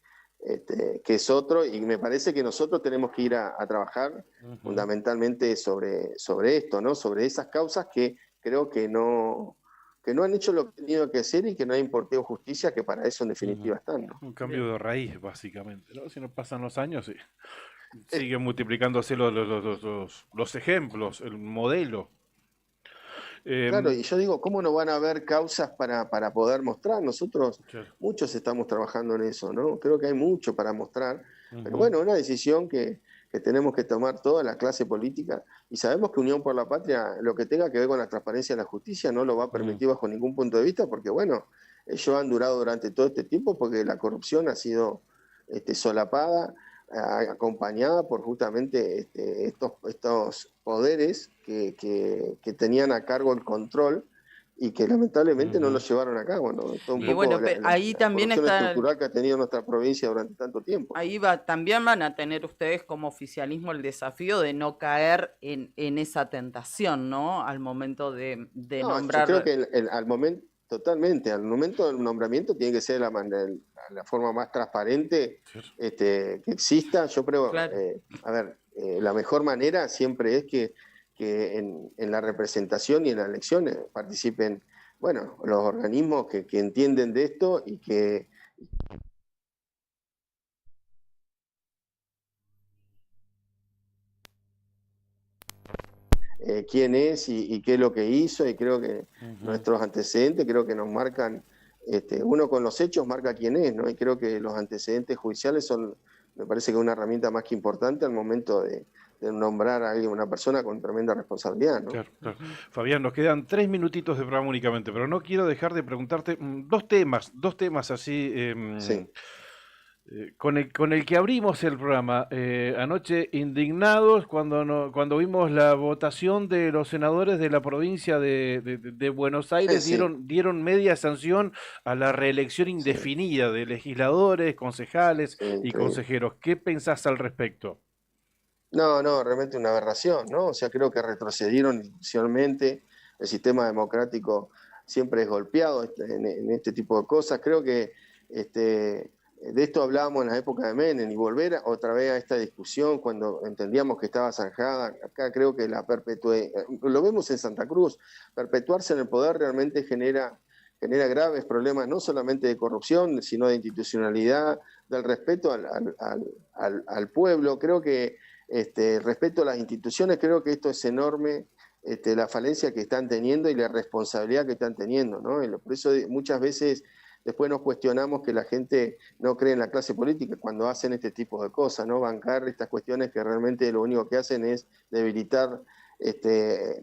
es otro, y me parece que nosotros tenemos que ir a trabajar fundamentalmente sobre esto, ¿no? Sobre esas causas que creo que no han hecho lo que han tenido que hacer y que no hay importado justicia, que para eso en definitiva están, ¿no?
Un cambio de raíz, básicamente, ¿no? Si no pasan los años, siguen multiplicándose los ejemplos, el modelo.
Claro, y yo digo, ¿cómo no van a haber causas para poder mostrar? Nosotros, muchos estamos trabajando en eso, ¿no? Creo que hay mucho para mostrar, pero bueno, una decisión que tenemos que tomar toda la clase política, y sabemos que Unión por la Patria, lo que tenga que ver con la transparencia y la justicia, no lo va a permitir bajo ningún punto de vista, porque bueno, ellos han durado durante todo este tiempo porque la corrupción ha sido solapada, acompañada por justamente estos poderes que tenían a cargo el control y que lamentablemente no lo llevaron a cabo, ¿no?
Y bueno, ahí también está
estructural que ha tenido nuestra provincia durante tanto tiempo.
Ahí también van a tener ustedes como oficialismo el desafío de no caer en esa tentación, ¿no? Al momento de nombrar...
Yo creo que al momento, totalmente, al momento del nombramiento tiene que ser la forma más transparente que exista. Yo creo, la mejor manera siempre es que en la representación y en las elecciones participen, bueno, los organismos que entienden de esto y que... quién es y qué es lo que hizo, y creo que nuestros antecedentes creo que nos marcan, uno con los hechos marca quién es, ¿no? Y creo que los antecedentes judiciales son, me parece que una herramienta más que importante al momento de nombrar a alguien, una persona con tremenda responsabilidad, ¿no? Claro.
Fabián, nos quedan 3 minutitos de programa únicamente, pero no quiero dejar de preguntarte dos temas así. Sí. Con el que abrimos el programa, anoche indignados cuando vimos la votación de los senadores de la provincia de Buenos Aires, dieron media sanción a la reelección indefinida de legisladores, concejales y consejeros. ¿Qué pensás al respecto?
No, realmente una aberración, ¿no? O sea, creo que retrocedieron institucionalmente, el sistema democrático siempre es golpeado en este tipo de cosas. Creo que de esto hablábamos en la época de Menem, y volver otra vez a esta discusión cuando entendíamos que estaba zanjada. Acá creo que lo vemos en Santa Cruz, perpetuarse en el poder realmente genera graves problemas, no solamente de corrupción, sino de institucionalidad, del respeto al pueblo. Creo que respeto a las instituciones, creo que esto es enorme, la falencia que están teniendo y la responsabilidad que están teniendo, ¿no? Por eso muchas veces después nos cuestionamos que la gente no cree en la clase política cuando hacen este tipo de cosas, ¿no? Bancar estas cuestiones que realmente lo único que hacen es debilitar,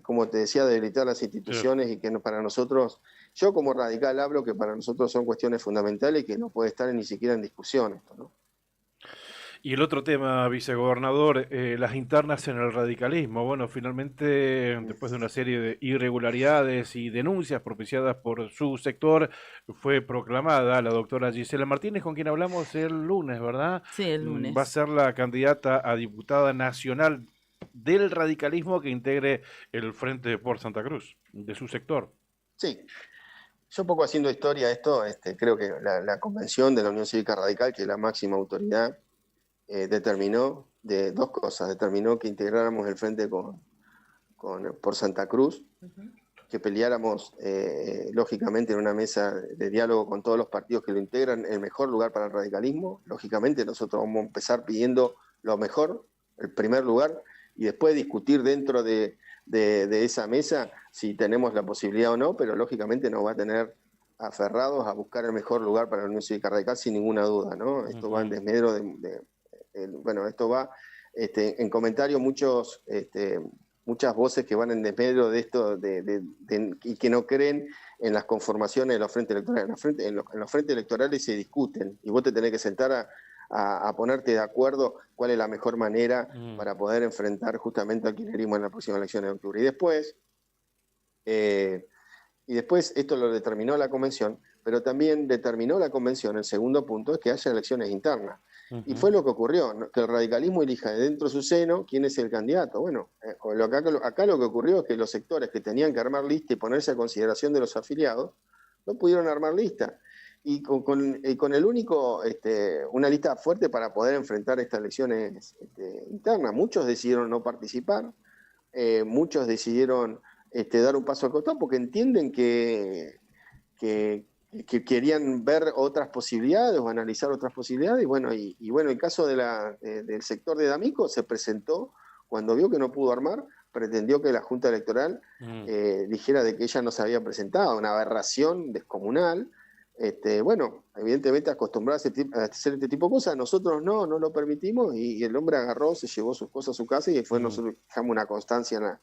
como te decía, debilitar las instituciones, y que para nosotros, yo como radical hablo que para nosotros son cuestiones fundamentales y que no puede estar ni siquiera en discusión esto, ¿no?
Y el otro tema, vicegobernador, las internas en el radicalismo. Bueno, finalmente, después de una serie de irregularidades y denuncias propiciadas por su sector, fue proclamada la doctora Gisela Martínez, con quien hablamos el lunes, ¿verdad?
Sí, el lunes.
Va a ser la candidata a diputada nacional del radicalismo que integre el Frente por Santa Cruz, de su sector.
Sí. Yo un poco haciendo historia esto, creo que la convención de la Unión Cívica Radical, que es la máxima autoridad, determinó de dos cosas. Determinó que integráramos el frente por Santa Cruz, que peleáramos lógicamente en una mesa de diálogo con todos los partidos que lo integran, el mejor lugar para el radicalismo. Lógicamente nosotros vamos a empezar pidiendo lo mejor, el primer lugar, y después discutir dentro de esa mesa si tenemos la posibilidad o no, pero lógicamente nos va a tener aferrados a buscar el mejor lugar para la Unión Cívica Radical sin ninguna duda, ¿no? Esto va en desmedro bueno, esto va en comentario muchas voces que van en desmedro de esto y que no creen en las conformaciones de los frentes electorales. En los frentes electorales se discuten y vos te tenés que sentar a ponerte de acuerdo cuál es la mejor manera para poder enfrentar justamente al kirchnerismo en la próxima elección de octubre. Y después esto lo determinó la convención, pero también determinó la convención, el segundo punto, es que haya elecciones internas. Y fue lo que ocurrió, ¿no? Que el radicalismo elija de dentro de su seno quién es el candidato. Bueno, acá lo que ocurrió es que los sectores que tenían que armar lista y ponerse a consideración de los afiliados, no pudieron armar lista. Y con el único, una lista fuerte para poder enfrentar estas elecciones internas. Muchos decidieron no participar, muchos decidieron dar un paso al costado porque entienden que querían ver otras posibilidades o analizar otras posibilidades. Y bueno, el caso del sector de D'Amico se presentó cuando vio que no pudo armar, pretendió que la Junta Electoral dijera de que ella no se había presentado, una aberración descomunal. Bueno, evidentemente acostumbrarse a hacer este tipo de cosas, nosotros no lo permitimos y el hombre agarró, se llevó sus cosas a su casa y después nosotros dejamos una constancia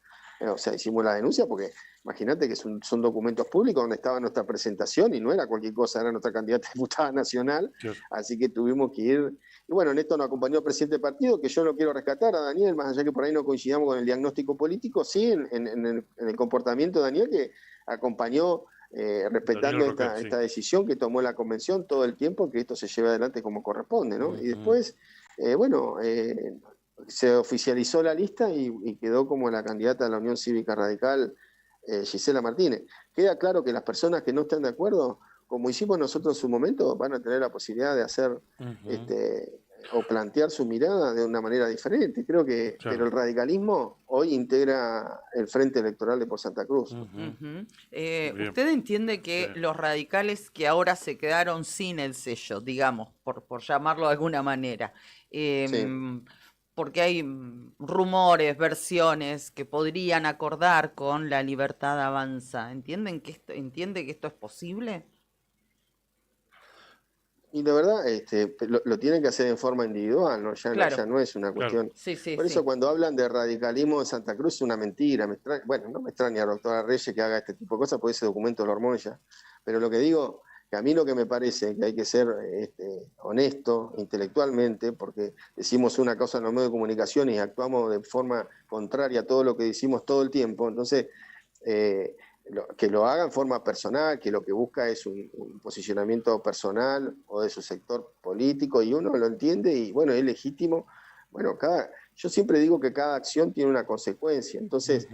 hicimos la denuncia porque imagínate que son documentos públicos donde estaba nuestra presentación y no era cualquier cosa, era nuestra candidata a diputada nacional, así que tuvimos que ir. Y bueno, en esto nos acompañó el presidente del partido, que yo lo quiero rescatar a Daniel, más allá que por ahí no coincidamos con el diagnóstico político, sí en el comportamiento de Daniel, que acompañó respetando esta decisión que tomó la convención todo el tiempo, que esto se lleve adelante como corresponde, ¿no? Y después, se oficializó la lista y quedó como la candidata de la Unión Cívica Radical, Gisela Martínez. Queda claro que las personas que no están de acuerdo, como hicimos nosotros en su momento, van a tener la posibilidad de hacer o plantear su mirada de una manera diferente. Creo que, pero el radicalismo hoy integra el Frente Electoral de por Santa Cruz.
¿Usted entiende que los radicales que ahora se quedaron sin el sello, digamos, por llamarlo de alguna manera, porque hay rumores, versiones que podrían acordar con La Libertad Avanza, ¿entiende que esto es posible?
Y la verdad, lo tienen que hacer en forma individual, ¿no? Ya no es una cuestión. Por eso cuando hablan de radicalismo en Santa Cruz es una mentira. No me extraña, doctora Reyes, que haga este tipo de cosas, porque ese documento lo armó ella. Pero lo que digo, que a mí lo que me parece que hay que ser honesto intelectualmente, porque decimos una cosa en los medios de comunicación y actuamos de forma contraria a todo lo que decimos todo el tiempo. Entonces, que lo haga en forma personal, que lo que busca es un posicionamiento personal o de su sector político, y uno lo entiende y bueno, es legítimo. Bueno, yo siempre digo que cada acción tiene una consecuencia. Entonces,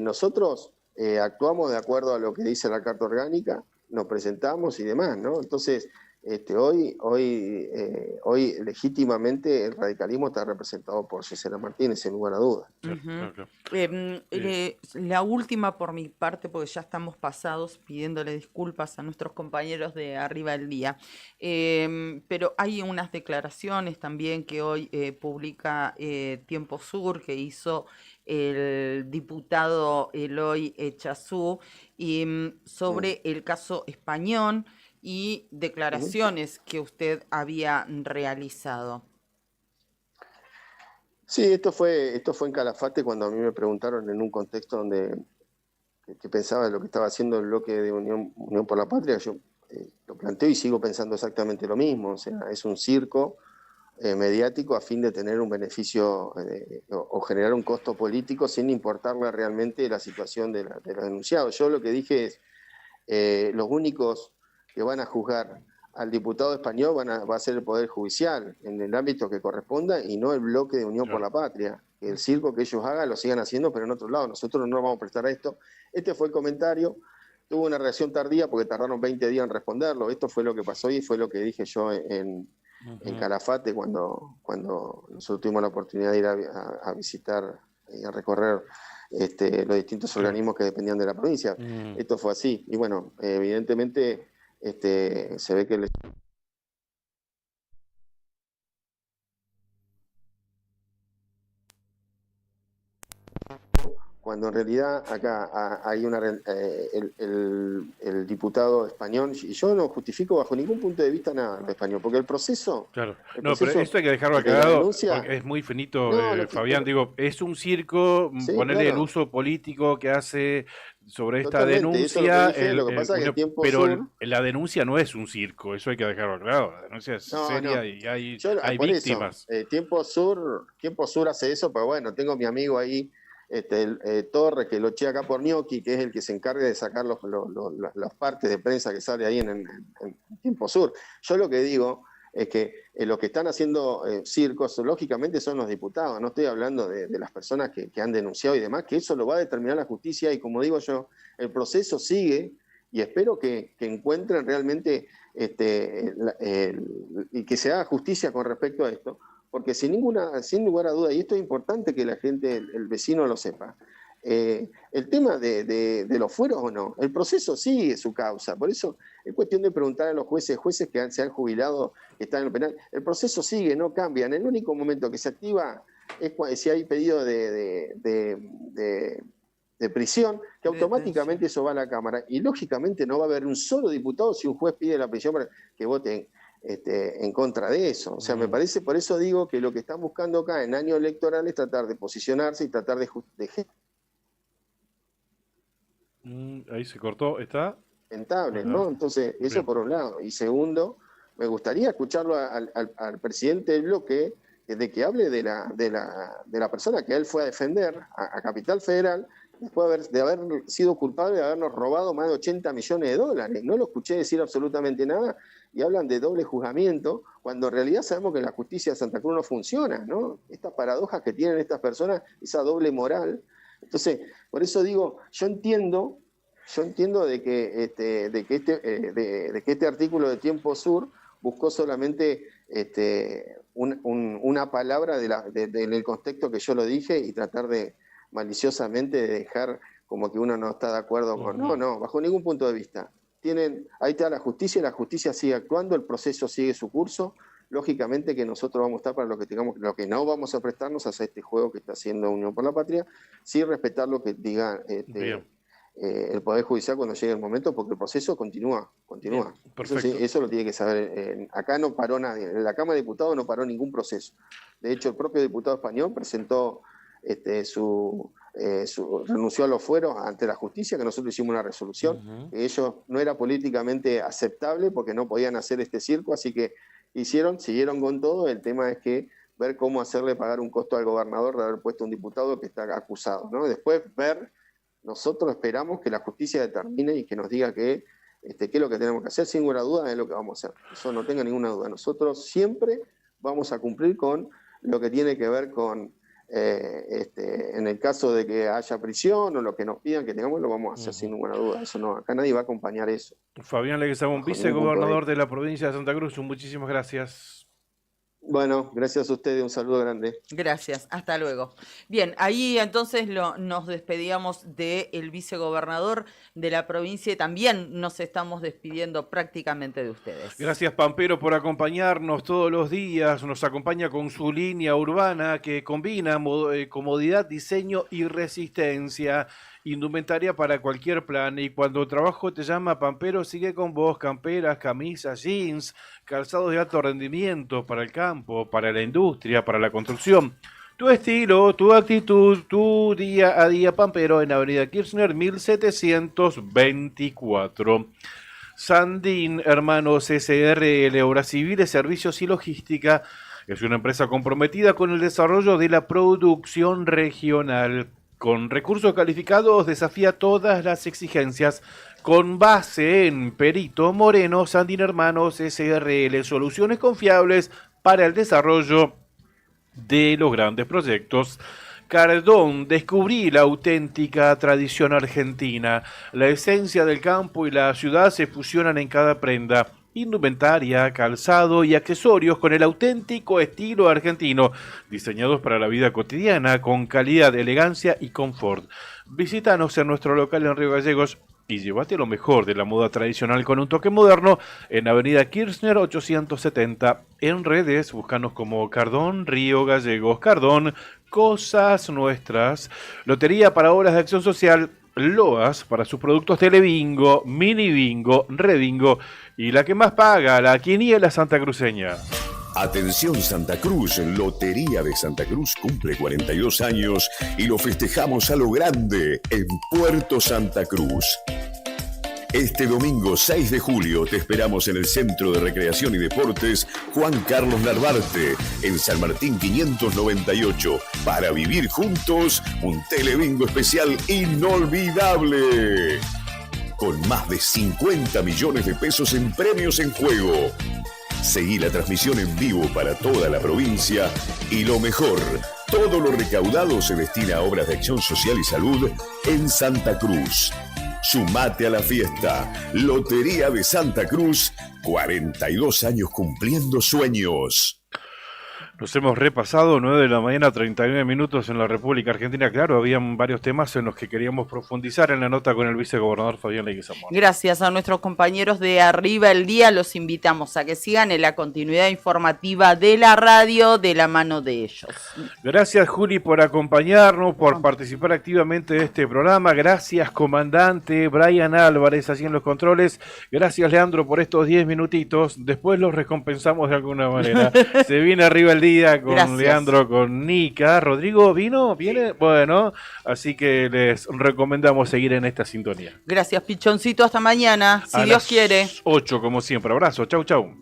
nosotros actuamos de acuerdo a lo que dice la Carta Orgánica, nos presentamos y demás, ¿no? Entonces, hoy legítimamente el radicalismo está representado por Gisela Martínez, sin lugar a dudas.
La última por mi parte, porque ya estamos pasados, pidiéndole disculpas a nuestros compañeros de Arriba del Día, pero hay unas declaraciones también que hoy publica Tiempo Sur, que hizo el diputado Eloy Echazú, sobre el caso Español y declaraciones que usted había realizado.
Sí, esto fue en Calafate cuando a mí me preguntaron en un contexto donde que pensaba de lo que estaba haciendo el bloque de Unión por la Patria. Yo lo planteo y sigo pensando exactamente lo mismo. O sea, es un circo mediático a fin de tener un beneficio o generar un costo político sin importarle realmente la situación de los denunciados. Yo lo que dije es, los únicos que van a juzgar al diputado español va a ser el Poder Judicial en el ámbito que corresponda y no el bloque de Unión por la Patria. Que el circo que ellos hagan lo sigan haciendo, pero en otro lado. Nosotros no nos vamos a prestar a esto. Este fue el comentario tuvo una reacción tardía porque tardaron 20 días en responderlo. Esto fue lo que pasó y fue lo que dije yo en Calafate cuando nosotros tuvimos la oportunidad de ir a visitar y a recorrer los distintos organismos que dependían de la provincia. Esto fue así. Y bueno, evidentemente se ve que cuando en realidad acá hay el diputado español, y yo no justifico bajo ningún punto de vista nada en español, porque el proceso...
Claro, no, pero esto hay que dejarlo aclarado, porque es muy finito, Fabián, digo, es un circo,
Sí,
ponerle
claro.
el uso político que hace sobre esta
Totalmente, eso es lo que
denuncia,
dije, lo que pasa es que Tiempo
pero
Sur-
la denuncia no es un circo, eso hay que dejarlo claro, la denuncia es
No,
seria
no.
y hay
Por
víctimas.
eso, Tiempo Sur hace eso, pero bueno, tengo mi amigo ahí, Torre, que lo che acá por Gnocchi, que es el que se encarga de sacar las partes de prensa que sale ahí en Tiempo Sur. Yo lo que digo es que los que están haciendo circos, lógicamente son los diputados, no estoy hablando de las personas que han denunciado y demás, que eso lo va a determinar la justicia y como digo yo, el proceso sigue y espero que encuentren realmente y que se haga justicia con respecto a esto, porque sin lugar a duda, y esto es importante que la gente, el vecino lo sepa, el tema de los fueros o no, el proceso sigue su causa, por eso es cuestión de preguntar a los jueces que se han jubilado, que están en el penal, el proceso sigue, no cambia, en el único momento que se activa es si hay pedido de prisión, que automáticamente eso va a la Cámara, y lógicamente no va a haber un solo diputado si un juez pide la prisión para que voten en contra de eso. O sea, me parece, por eso digo que lo que están buscando acá en año electoral es tratar de posicionarse y tratar de
Ahí se cortó, ¿está?
rentable, ¿no? Entonces, eso
Bien.
por un lado. Y segundo, me gustaría escucharlo al presidente del bloque, de que hable de la persona que él fue a defender a Capital Federal, después de haber sido culpable de habernos robado más de 80 millones de dólares. No lo escuché decir absolutamente nada y hablan de doble juzgamiento, cuando en realidad sabemos que la justicia de Santa Cruz no funciona, ¿no? Estas paradojas que tienen estas personas, esa doble moral. Entonces, por eso digo, yo entiendo de que este artículo de Tiempo Sur buscó solamente una palabra del contexto que yo lo dije y tratar de maliciosamente de dejar como que uno no está de acuerdo con... No, bajo ningún punto de vista. Ahí está la justicia sigue actuando, el proceso sigue su curso. Lógicamente que nosotros vamos a estar para lo que no vamos a prestarnos a este juego que está haciendo Unión por la Patria, sí respetar lo que diga el Poder Judicial cuando llegue el momento, porque el proceso continúa.
Bien, perfecto.
Eso lo tiene que saber. Acá no paró nadie, en la Cámara de Diputados no paró ningún proceso. De hecho, el propio diputado español presentó renunció a los fueros ante la justicia, que nosotros hicimos una resolución, que ellos no era políticamente aceptable porque no podían hacer este circo, así que siguieron con todo. El tema es que ver cómo hacerle pagar un costo al gobernador de haber puesto un diputado que está acusado, ¿no? Después nosotros esperamos que la justicia determine y que nos diga qué es lo que tenemos que hacer, sin ninguna duda es lo que vamos a hacer, eso no tenga ninguna duda. Nosotros siempre vamos a cumplir con lo que tiene que ver con en el caso de que haya prisión o lo que nos pidan que tengamos, lo vamos a hacer sin ninguna duda. Eso no, acá nadie va a acompañar eso.
Fabián Leguizamón, vicegobernador de la provincia de Santa Cruz, muchísimas gracias.
Bueno, gracias a ustedes, un saludo grande.
Gracias, hasta luego. Bien, ahí entonces nos despedíamos del vicegobernador de la provincia y también nos estamos despidiendo prácticamente de ustedes.
Gracias, Pampero, por acompañarnos todos los días. Nos acompaña con su línea urbana que combina comodidad, diseño y resistencia. Indumentaria para cualquier plan, y cuando trabajo te llama, Pampero sigue con vos. Camperas, camisas, jeans, calzados de alto rendimiento para el campo, para la industria, para la construcción. Tu estilo, tu actitud, tu día a día, Pampero, en Avenida Kirchner 1724. Sandín Hermanos SRL, Obras Civiles, Servicios y Logística, es una empresa comprometida con el desarrollo de la producción regional. Con recursos calificados desafía todas las exigencias. Con base en Perito Moreno, Sandín Hermanos SRL, soluciones confiables para el desarrollo de los grandes proyectos. Cardón, descubrí la auténtica tradición argentina. La esencia del campo y la ciudad se fusionan en cada prenda. Indumentaria, calzado y accesorios con el auténtico estilo argentino, diseñados para la vida cotidiana con calidad, elegancia y confort. Visítanos en nuestro local en Río Gallegos y llévate lo mejor de la moda tradicional con un toque moderno en Avenida Kirchner 870. En redes, búscanos como Cardón Río Gallegos. Cardón, cosas nuestras. Lotería para obras de acción social. Loas para sus productos Telebingo, Mini Bingo, Rebingo y la que más paga, la Quiniela Santacruceña.
Atención Santa Cruz, Lotería de Santa Cruz cumple 42 años y lo festejamos a lo grande en Puerto Santa Cruz. Este domingo 6 de julio te esperamos en el Centro de Recreación y Deportes Juan Carlos Narvarte, en San Martín 598, para vivir juntos un Telebingo especial inolvidable. Con más de 50 millones de pesos en premios en juego. Seguí la transmisión en vivo para toda la provincia y lo mejor, todo lo recaudado se destina a obras de acción social y salud en Santa Cruz. Sumate a la fiesta. Lotería de Santa Cruz, 42 años cumpliendo sueños.
Nos hemos repasado 9 de la mañana, 39 minutos en la República Argentina. Claro, habían varios temas en los que queríamos profundizar en la nota con el vicegobernador Fabián Leguizamón.
Gracias a nuestros compañeros de Arriba el Día, los invitamos a que sigan en la continuidad informativa de la radio de la mano de ellos.
Gracias, Juli, por acompañarnos, por participar activamente de este programa. Gracias, comandante Brian Álvarez, así en los controles. Gracias, Leandro, por estos 10 minutitos. Después los recompensamos de alguna manera. Se viene Arriba el Día con
Gracias.
Leandro, con Nica. Rodrigo, ¿vino? ¿Viene? Bueno, así que les recomendamos seguir en esta sintonía.
Gracias, Pichoncito. Hasta mañana, si
A
Dios
las
quiere.
8, como siempre. Abrazo. Chau, chau.